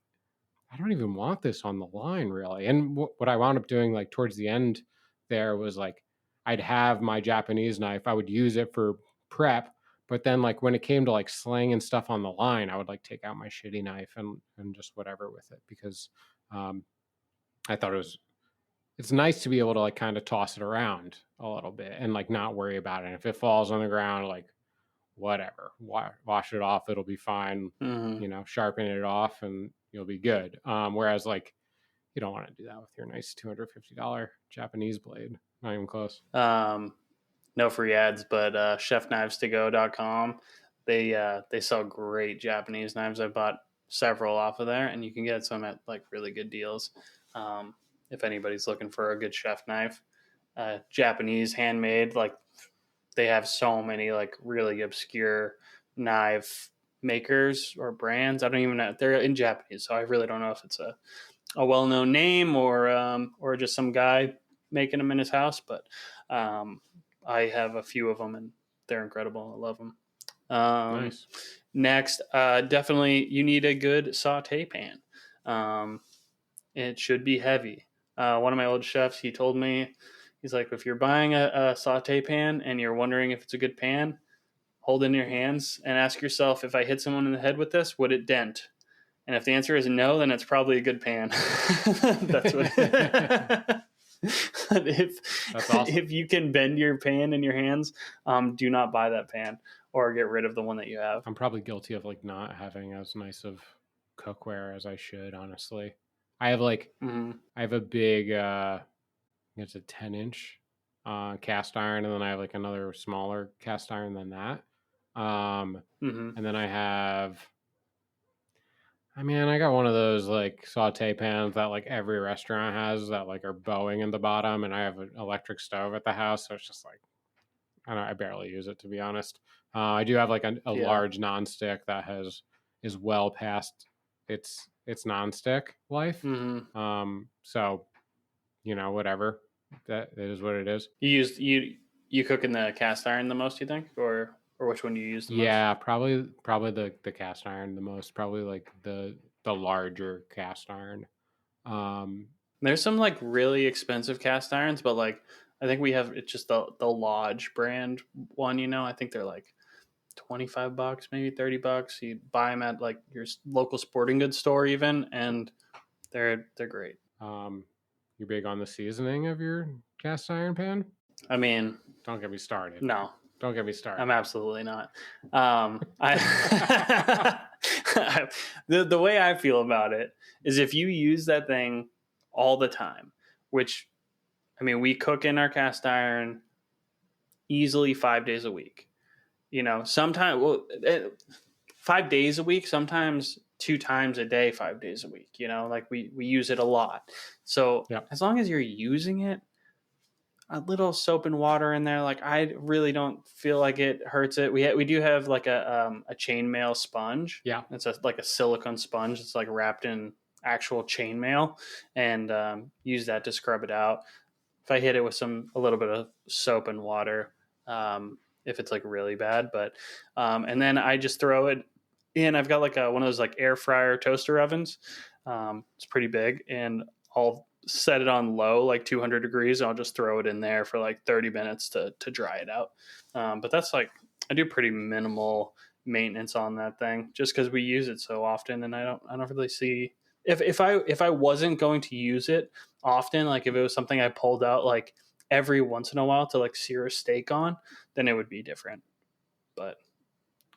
I don't even want this on the line really. And what I wound up doing like towards the end there was like I'd have my Japanese knife, I would use it for prep, but then like when it came to like slanging stuff on the line, I would like take out my shitty knife and just whatever with it, because um, I thought it's nice to be able to like kind of toss it around a little bit and like not worry about it. And if it falls on the ground, like whatever, wash it off, it'll be fine. Mm-hmm. Sharpen it off and you'll be good. Whereas like you don't want to do that with your nice $250 Japanese blade. Not even close. No free ads, but chefknivestogo.com, they sell great Japanese knives. I bought several off of there, and you can get some at like really good deals. If anybody's looking for a good chef knife, Japanese handmade, like they have so many like really obscure knife makers or brands. I don't even know, they're in Japanese, so I really don't know if it's a well-known name or just some guy making them in his house, but I have a few of them and they're incredible. I love them. Nice. Next, definitely you need a good saute pan. It should be heavy. One of my old chefs, he told me, he's like, if you're buying a saute pan and you're wondering if it's a good pan, hold it in your hands and ask yourself, if I hit someone in the head with this, would it dent? And if the answer is no, then it's probably a good pan. That's what. if That's awesome. if you can bend your pan in your hands, do not buy that pan or get rid of the one that you have. I'm probably guilty of like not having as nice of cookware as I should, honestly. I have like Mm-hmm. I have a big it's a 10-inch cast iron, and then I have like another smaller cast iron than that. Mm-hmm. And then I got one of those like saute pans that like every restaurant has that like are bowing in the bottom, and I have an electric stove at the house, so it's just like I barely use it, to be honest. I do have like a Yeah. large nonstick that is well past its nonstick life. Mm-hmm. So whatever. That it is what it is. You cook in the cast iron the most, you think, or which one do you use the most? Yeah, probably the cast iron the most. Probably like the larger cast iron. Um, There's some like really expensive cast irons, but like I think we have it's just the Lodge brand one. I think they're like $25, maybe $30. You buy them at like your local sporting goods store, even, and they're great. um, you're big on the seasoning of your cast iron pan? I mean, Don't get me started. no, Don't get me I'm started. absolutely not. I the way I feel about it is if you use that thing all the time, which I mean, we cook in our cast iron easily 5 days a week. Sometimes 5 days a week, sometimes 2 times a day, 5 days a week. Like we use it a lot. So Yep. as long as you're using it, a little soap and water in there, like I really don't feel like it hurts it. We do have like a chainmail sponge. Yeah. It's like a silicone sponge. It's like wrapped in actual chainmail, and use that to scrub it out. If I hit it with a little bit of soap and water, if it's like really bad, and then I just throw it in. I've got like one of those like air fryer toaster ovens. It's pretty big, and I'll set it on low, like 200 degrees. And I'll just throw it in there for like 30 minutes to dry it out. But that's like, I do pretty minimal maintenance on that thing just because we use it so often. And I don't really see if I wasn't going to use it often, like if it was something I pulled out like every once in a while to like sear a steak on, then it would be different. But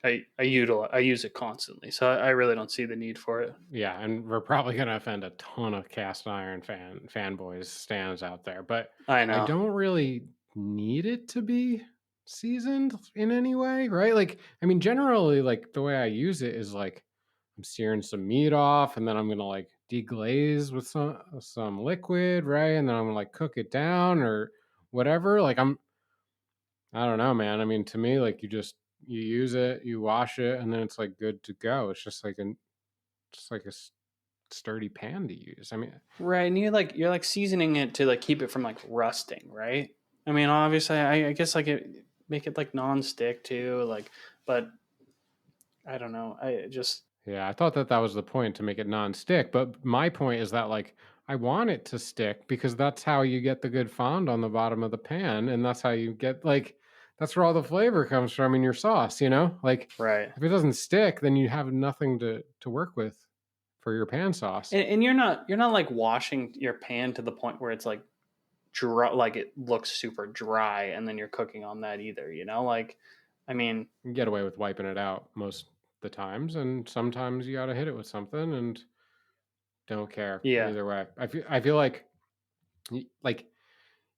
I use it constantly, so I really don't see the need for it. Yeah, and we're probably gonna offend a ton of cast iron fanboys stands out there, but I I know. don't really need it to be seasoned in any way, right? Like, I mean, generally, like the way I use it is like I'm searing some meat off, and then I'm gonna like deglaze with some liquid, right? And then I'm gonna like cook it down or whatever. I don't know, man. I mean, to me, like you use it, you wash it, and then it's like good to go. It's just like a sturdy pan to use. I mean, Right, and you're like seasoning it to like keep it from like rusting, right? I mean, obviously, I guess like make it like non-stick too, like, but I don't know. I just yeah, I thought that was the point, to make it non-stick. But my point is that like I want it to stick because that's how you get the good fond on the bottom of the pan, and that's how you get like that's where all the flavor comes from in your sauce. Like right. if it doesn't stick, then you have nothing to work with for your pan sauce. And you're not like washing your pan to the point where it's like dry, like it looks super dry, and then you're cooking on that either. Like, I mean, You can get away with wiping it out most the times, and sometimes you got to hit it with something, and don't care yeah. either way. I feel like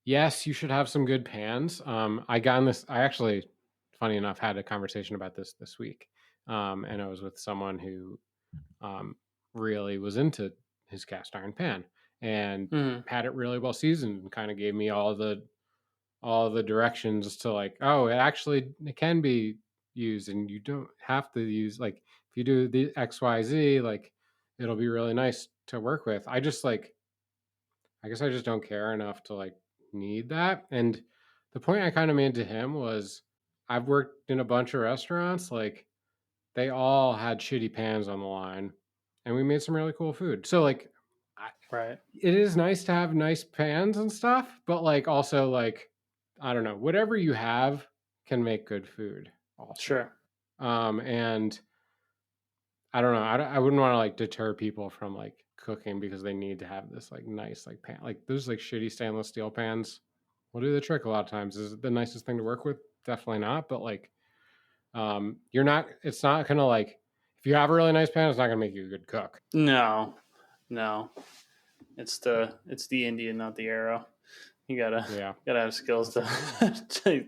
yes, you should have some good pans. I got in this. I actually, funny enough, had a conversation about this week, and I was with someone who um, really was into his cast iron pan and Mhm. had it really well seasoned, and kind of gave me all the directions to like, oh, it can be used, and you don't have to use like if you do the XYZ, like it'll be really nice to work with. I guess I just don't care enough to like need that. And the point I kind of made to him was I've worked in a bunch of restaurants, like they all had shitty pans on the line, and we made some really cool food. So like Right. it is nice to have nice pans and stuff, but like also like I don't know, whatever you have can make good food also. Sure. And I don't know, I wouldn't want to like deter people from like cooking because they need to have this like nice like pan. Like those like shitty stainless steel pans will do the trick a lot of times. Is it the nicest thing to work with? Definitely not. But like you're not. It's not gonna like if you have a really nice pan, it's not gonna make you a good cook. No, no. It's the Indian, not the arrow. You Yeah, gotta have skills to,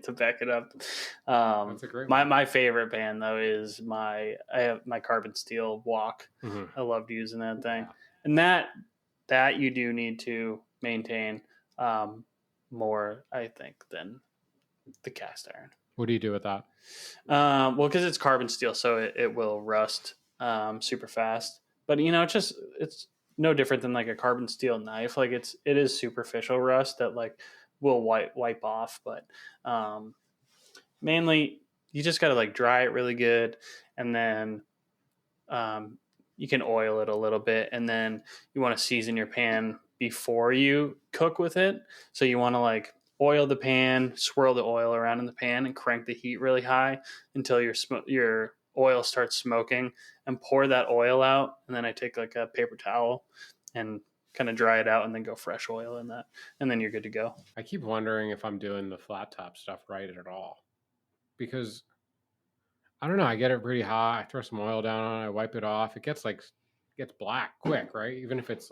to back it up. that's a great My one. my favorite pan though is I have my carbon steel wok. Hmm. I loved using that thing, Yeah. and that you do need to maintain more, I think, than the cast iron. What do you do with that? Well, because it's carbon steel, so it will rust super fast. But it's no different than like a carbon steel knife. Like it is superficial rust that like will wipe off. But mainly, you just got to like dry it really good, and then um, you can oil it a little bit, and then you want to season your pan before you cook with it. So you want to like oil the pan, swirl the oil around in the pan, and crank the heat really high until your oil starts smoking, and pour that oil out. And then I take like a paper towel and kind of dry it out, and then go fresh oil in that, and then you're good to go. I keep wondering if I'm doing the flat top stuff right at all because I don't know. I get it pretty hot. I throw some oil down on it. I wipe it off. It gets black quick, right? Even if it's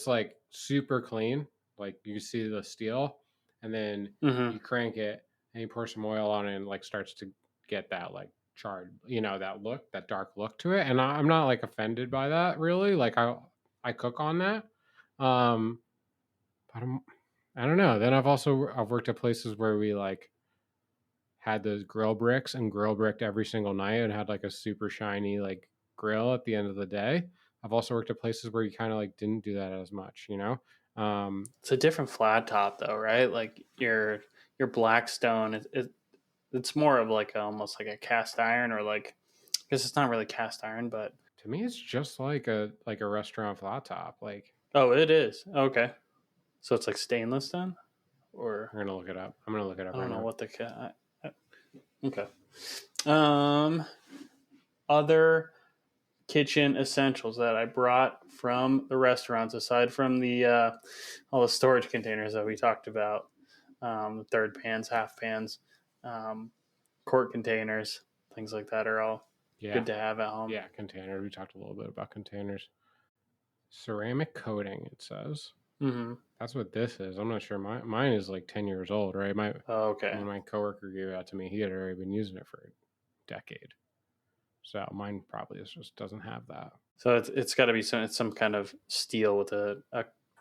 like super clean, like you see the steel, and then Mm-hmm. you crank it and you pour some oil on it, and like starts to get that like charred, that look, that dark look to it. And I'm not like offended by that really. Like I cook on that. Um, but I don't know. Then I've worked at places where we like had those grill bricks and grill bricked every single night and had like a super shiny like grill at the end of the day. I've also worked at places where you kind of like didn't do that as much, you know? It's a different flat top though, right? Like your Blackstone, it's more of like almost like a cast iron, or like, because it's not really cast iron, but To me, it's just like a restaurant flat top. Like oh, it is. Okay, so it's like stainless then, or I'm gonna look it up. I'm gonna look it up I right don't know now. what okay. Um, Other kitchen essentials that I brought from the restaurants, aside from the all the storage containers that we talked about, third pans, half pans, um, quart containers, things like that are all Yeah, good to have at home. yeah, container. We talked a little bit about containers. Ceramic coating. It says Mm-hmm. that's what this is. I'm not sure. Mine is like 10 years old, right? Okay. When my coworker gave it out to me, he had already been using it for a decade. So mine probably just doesn't have that. So it's got to be some kind of steel with a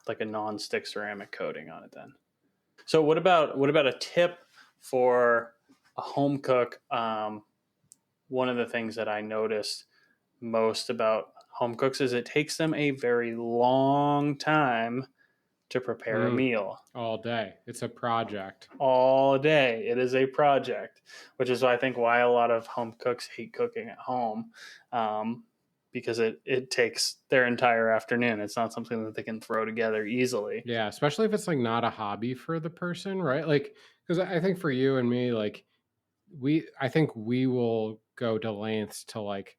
like a non-stick ceramic coating on it then. So what about a tip for a home cook? One of the things that I noticed most about home cooks is it takes them a very long time to prepare a Mm, meal. all day. It's a project. All day. It is a project, which is I think why a lot of home cooks hate cooking at home, because it takes their entire afternoon. It's not something that they can throw together easily. Yeah, especially if it's like not a hobby for the person, right? Like, because I think for you and me, like, I think we will go to lengths to like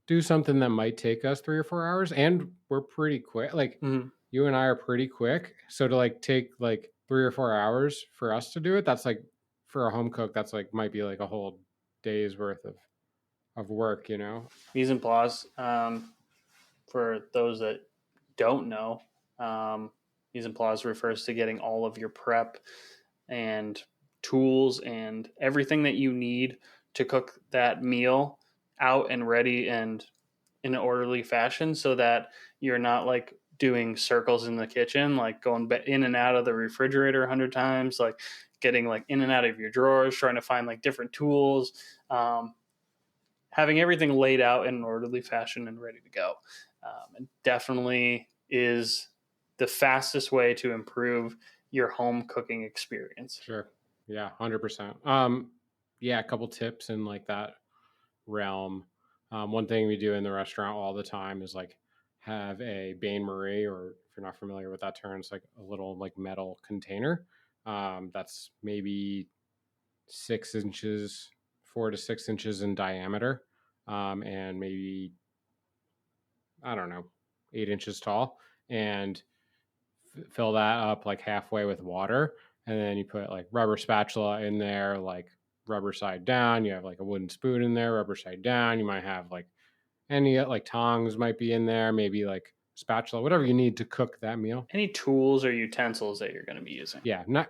do something that might take us 3 or 4 hours, and we're pretty quick. Like, Mm-hmm. you and I are pretty quick, so to like take like 3 or 4 hours for us to do it, that's like for a home cook, that's like might be like a whole day's worth of work, you know? Mise en place. For those that don't know, mise en place refers to getting all of your prep and tools and everything that you need to cook that meal out and ready and in an orderly fashion, so that you're not like doing circles in the kitchen, like going in and out of the refrigerator 100 times, like getting like in and out of your drawers, trying to find like different tools. Having everything laid out in an orderly fashion and ready to go. And definitely is the fastest way to improve your home cooking experience. Sure. Yeah, 100%. Yeah, a couple tips in like that realm. One thing we do in the restaurant all the time is like have a bain marie, or if you're not familiar with that term, it's like a little like metal container that's maybe 6 inches, 4 to 6 inches in diameter, and maybe, I don't know, 8 inches tall, and fill that up like halfway with water. And then you put like rubber spatula in there, like rubber side down. You have like a wooden spoon in there, rubber side down. You might have like any like tongs might be in there, maybe like spatula, whatever you need to cook that meal. Any tools or utensils that you're going to be using? Yeah, not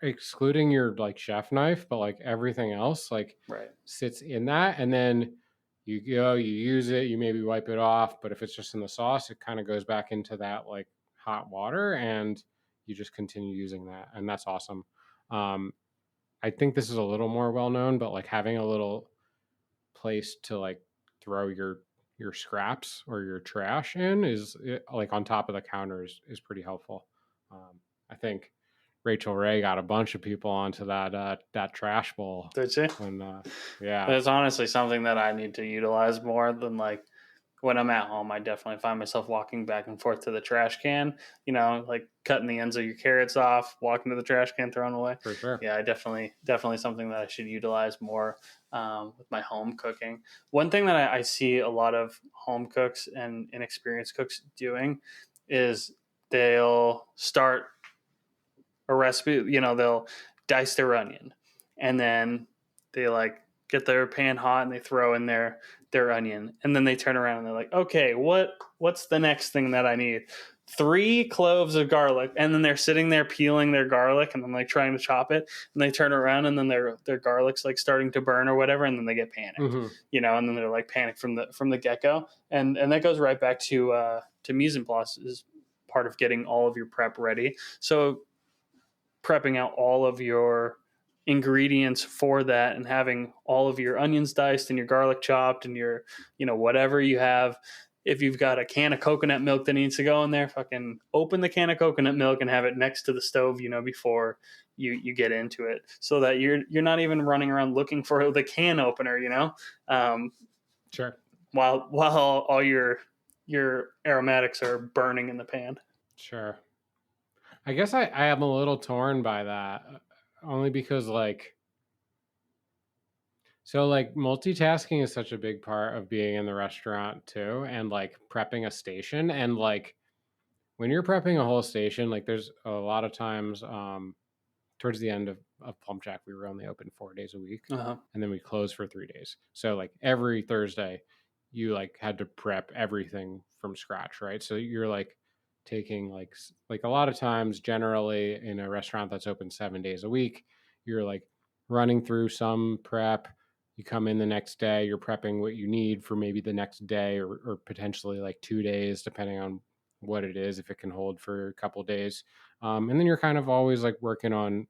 excluding your like chef knife, but like everything else like Right. sits in that. And then you go, you use it, you maybe wipe it off, but if it's just in the sauce, it kind of goes back into that like hot water, and you just continue using that, and that's awesome. I think this is a little more well known, but like having a little place to like throw your scraps or your trash in is like on top of the counter is pretty helpful. I think Rachel Ray got a bunch of people onto that trash bowl. Did she? Yeah, it's honestly something that I need to utilize more than like when I'm at home. I definitely find myself walking back and forth to the trash can, like cutting the ends of your carrots off, walking to the trash can, throwing away. For sure. Yeah, I definitely something that I should utilize more with my home cooking. One thing that I see a lot of home cooks and inexperienced cooks doing is they'll start a recipe, they'll dice their onion, and then they like get their pan hot and they throw in their onion, and then they turn around and they're like, okay, what's the next thing that I need? 3 cloves of garlic. And then they're sitting there peeling their garlic and then like trying to chop it, and they turn around and then their garlic's like starting to burn or whatever, and then they get panicked. And then they're like panicked from the get-go, and that goes right back to mise en place is part of getting all of your prep ready. So prepping out all of your ingredients for that and having all of your onions diced and your garlic chopped and your, whatever you have. If you've got a can of coconut milk that needs to go in there, fucking open the can of coconut milk and have it next to the stove, before you get into it, so that you're not even running around looking for the can opener, Sure. While all your aromatics are burning in the pan. Sure. I guess I am a little torn by that, only because multitasking is such a big part of being in the restaurant too, and like prepping a station, and like when you're prepping a whole station, like there's a lot of times towards the end of Plum Jack, we were only open 4 days a week, and then we closed for 3 days. So like every Thursday you like had to prep everything from scratch, right? So you're like taking like a lot of times, generally in a restaurant that's open 7 days a week, you're like running through some prep. You come in the next day, you're prepping what you need for maybe the next day, or potentially like 2 days, depending on what it is, if it can hold for a couple of days. And then you're kind of always like working on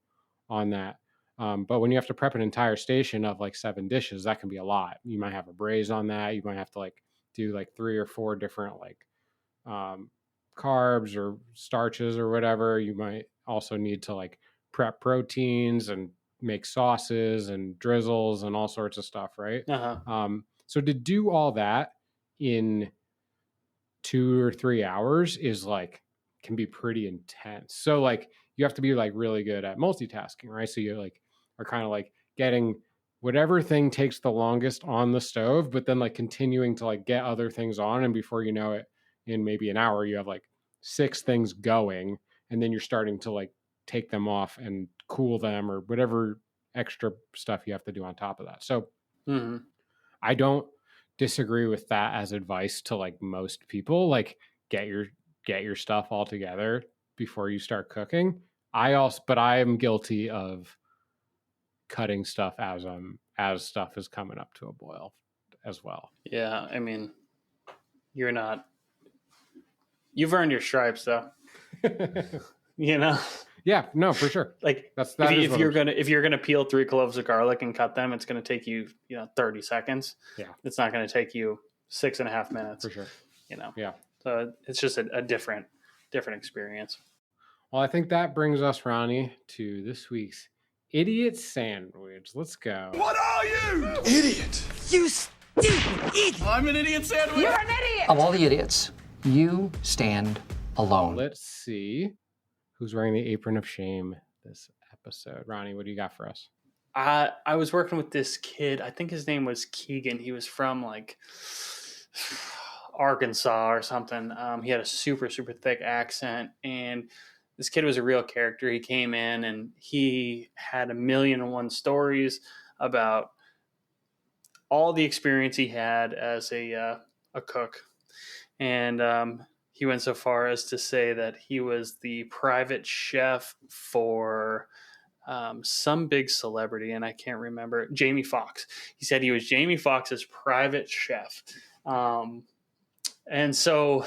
that. But when you have to prep an entire station of like 7 dishes, that can be a lot. You might have a braise on that. You might have to like do like 3 or 4 different like carbs or starches or whatever. You might also need to like prep proteins and make sauces and drizzles and all sorts of stuff, right? So to do all that in 2 or 3 hours is like can be pretty intense. So like you have to be like really good at multitasking, right? So you like are kind of like getting whatever thing takes the longest on the stove, but then like continuing to like get other things on, and before you know it, in maybe an hour you have like 6 things going, and then you're starting to like take them off and cool them or whatever extra stuff you have to do on top of that. So I don't disagree with that as advice to like most people. Like get your stuff all together before you start cooking. But I am guilty of cutting stuff as stuff is coming up to a boil as well. Yeah, I mean, you've earned your stripes though. Yeah, no, for sure. Like if you're gonna peel 3 cloves of garlic and cut them, it's gonna take you 30 seconds. Yeah, it's not gonna take you 6.5 minutes for sure. Yeah. So it's just a different experience. Well, I think that brings us, Ronnie, to this week's idiot sandwich. Let's go. What are you? Idiot. You stupid idiot. I'm an idiot sandwich. You're an idiot. Of all the idiots You stand alone. Let's see who's wearing the apron of shame this episode. Ronnie, what do you got for us? I was working with this kid. I think his name was Keegan. He was from like Arkansas or something. He had a super thick accent, and this kid was a real character. He came in and he had 1,000,001 stories about all the experience he had as a cook, and he went so far as to say that he was the private chef for some big celebrity, and I can't remember. Jamie Foxx. He said he was Jamie Foxx's private chef. And so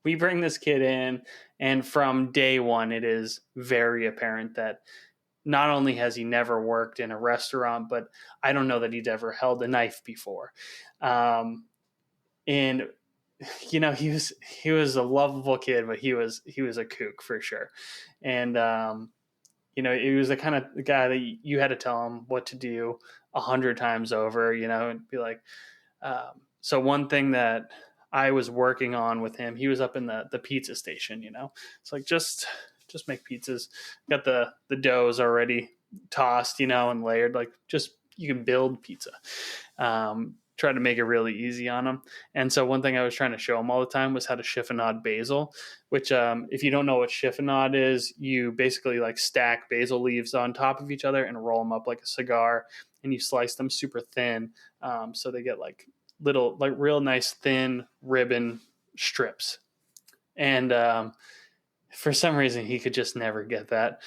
we bring this kid in, and from day one, it is very apparent that not only has he never worked in a restaurant, but I don't know that he'd ever held a knife before. And you know, he was a lovable kid, but he was a kook for sure. And you know, he was the kind of guy that you had to tell him what to do 100 times over, you know, and be like, so one thing that I was working on with him, he was up in the pizza station, you know, it's like, just make pizzas, got the doughs already tossed, you know, and layered, like just, you can build pizza. Try to make it really easy on them. And so one thing I was trying to show him all the time was how to chiffonade basil, which if you don't know what chiffonade is, you basically like stack basil leaves on top of each other and roll them up like a cigar, and you slice them super thin, so they get like little, like real nice thin ribbon strips. And for some reason, he could just never get that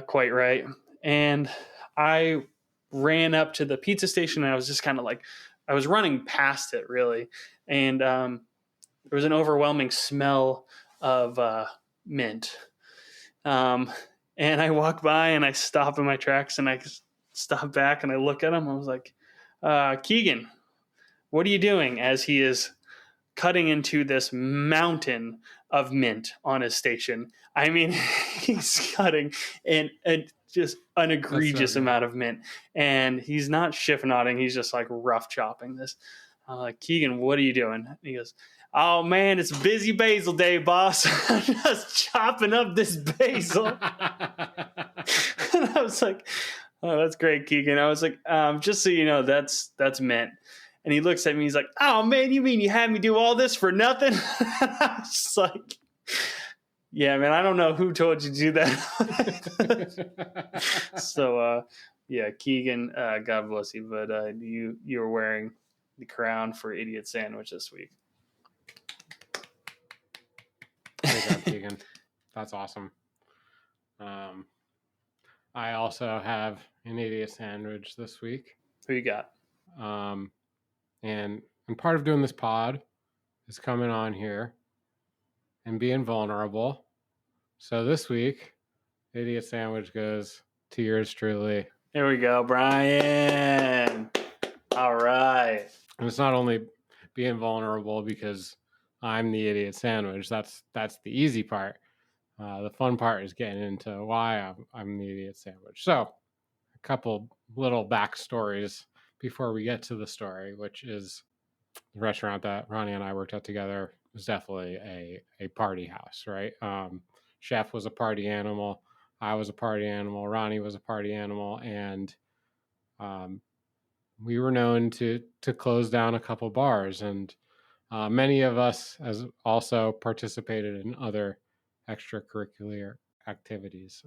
quite right. And I ran up to the pizza station, and I was just kind of like, I was running past it really, and there was an overwhelming smell of mint. And I walk by and I stop in my tracks, and I stop back and I look at him. I was like, Keegan, what are you doing? As he is cutting into this mountain of mint on his station. I mean, he's cutting just an egregious amount of mint, and he's not chiffonading. He's just like rough chopping this. I'm like, Keegan, what are you doing? And he goes, oh man, it's busy basil day, boss. I'm just chopping up this basil. And I was like, oh, that's great, Keegan. I was like, just so you know, that's mint. And he looks at me, he's like, oh man, you mean you had me do all this for nothing? I was just like, yeah, man, I don't know who told you to do that. So, yeah, Keegan, God bless you, but you were wearing the crown for Idiot Sandwich this week. Great job, Keegan. That's awesome. I also have an Idiot Sandwich this week. Who you got? And part of doing this pod is coming on here and being vulnerable. So this week, Idiot Sandwich goes to yours truly. Here we go, Brian. All right. And it's not only being vulnerable because I'm the Idiot Sandwich. That's the easy part. The fun part is getting into why I'm the Idiot Sandwich. So a couple little backstories before we get to the story, which is the restaurant that Ronnie and I worked at together was definitely a party house, right? Chef was a party animal. I was a party animal. Ronnie was a party animal. And we were known to close down a couple bars. And many of us has also participated in other extracurricular activities.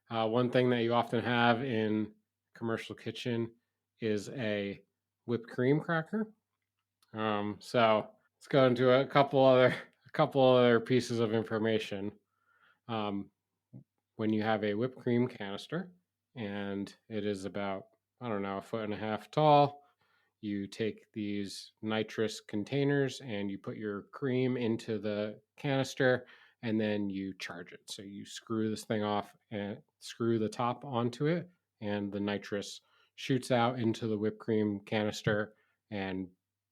One thing that you often have in commercial kitchen is a whipped cream cracker. So let's go into a couple other pieces of information. When you have a whipped cream canister, and it is about, I don't know, 1.5 feet tall, you take these nitrous containers and you put your cream into the canister, and then you charge it. So you screw this thing off and screw the top onto it, and the nitrous shoots out into the whipped cream canister and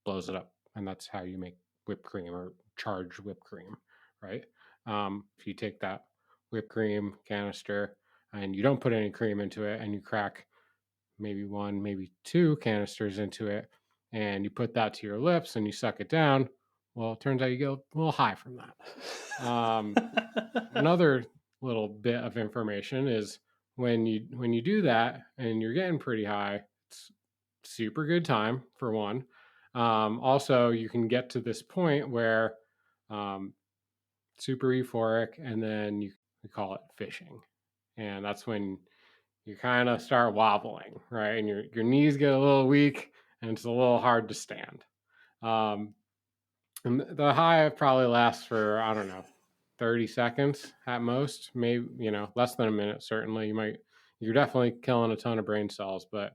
blows it up. And that's how you make whipped cream or charged whipped cream, right? If you take that whipped cream canister and you don't put any cream into it, and you crack maybe 1, maybe 2 canisters into it, and you put that to your lips and you suck it down, Well, it turns out you get a little high from that. Another little bit of information is when you do that and you're getting pretty high, it's super good time for one. Also, you can get to this point where super euphoric, and then we call it fishing, and that's when you kind of start wobbling, right? And your knees get a little weak, and it's a little hard to stand. And the high probably lasts for, I don't know, 30 seconds at most, maybe, less than a minute. Certainly, you're definitely killing a ton of brain cells. But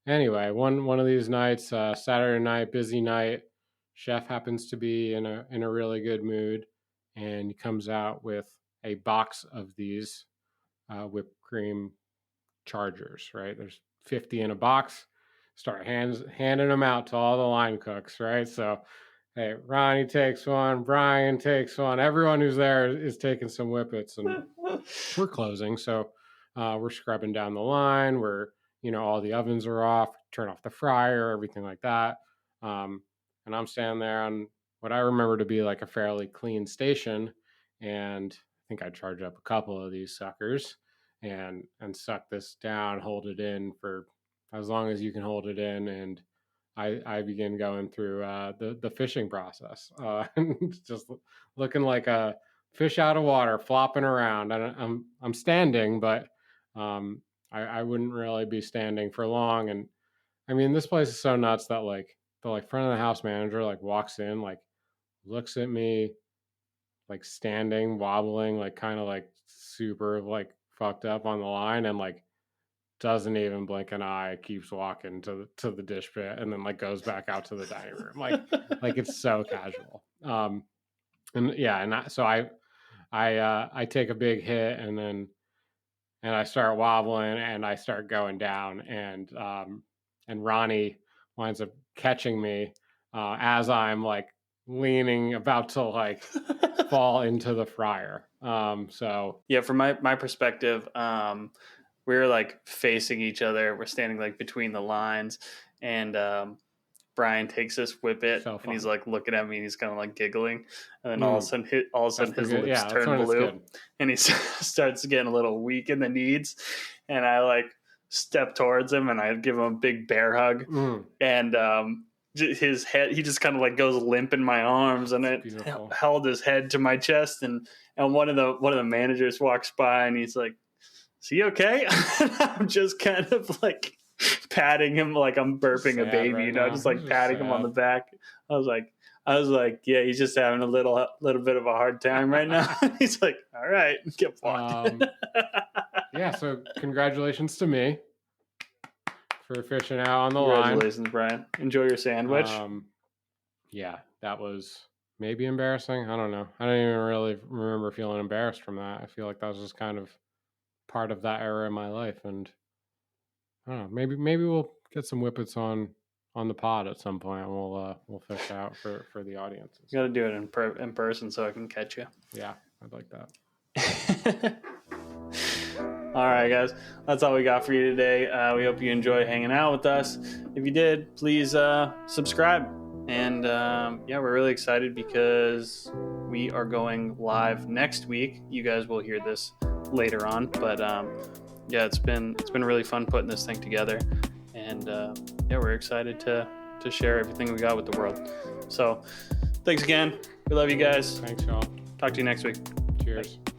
anyway, one of these nights, Saturday night, busy night, chef happens to be in a really good mood, and he comes out with a box of these whipped cream chargers, right? There's 50 in a box. Start handing them out to all the line cooks, right? So, hey, Ronnie takes one, Brian takes one. Everyone who's there is taking some whippets, and we're closing. So we're scrubbing down the line. We're, all the ovens are off, turn off the fryer, everything like that. And I'm standing there on what I remember to be like a fairly clean station. And I think I charge up a couple of these suckers and suck this down, hold it in for as long as you can hold it in. And I begin going through the fishing process, just looking like a fish out of water, flopping around. I'm standing, but I wouldn't really be standing for long. And I mean, this place is so nuts that like the front of the house manager like walks in, like looks at me, like standing, wobbling, like kind of like super like fucked up on the line, and like doesn't even blink an eye, keeps walking to the dish pit, and then like goes back out to the dining room, like it's so casual. And yeah, and so I take a big hit, and then I start wobbling, and I start going down, and Ronnie winds up catching me as I'm like leaning about to like fall into the fryer. So yeah, from my perspective, we were like facing each other. We're standing like between the lines, and Brian takes this whippet, and he's like looking at me, and he's kind of like giggling, and then all of a sudden his lips turn blue, and he starts getting a little weak in the knees, and I like step towards him, and I give him a big bear hug, and his head, he just kind of like goes limp in my arms, and it held his head to my chest, and one of the managers walks by, and he's like, "Is he okay?" And I'm just kind of like patting him like I'm burping a baby, just like patting him on the back. I was like, yeah, he's just having a little bit of a hard time right now. He's like, all right, get fucked. Yeah, so congratulations to me for fishing out on the line. Congratulations, Brian. Enjoy your sandwich. Yeah, that was maybe embarrassing. I don't know. I don't even really remember feeling embarrassed from that. I feel like that was just kind of part of that era in my life, and I don't know. Maybe we'll get some whippets on the pod at some point, and we'll fish out for the audiences. You got to do it in person so I can catch you. Yeah, I'd like that. All right, guys, that's all we got for you today. We hope you enjoy hanging out with us. If you did, please subscribe. And yeah, we're really excited because we are going live next week. You guys will hear this later on, but yeah, it's been really fun putting this thing together, and yeah, we're excited to share everything we got with the world. So thanks again. We love you guys. Thanks, y'all. Talk to you next week. Cheers. Bye.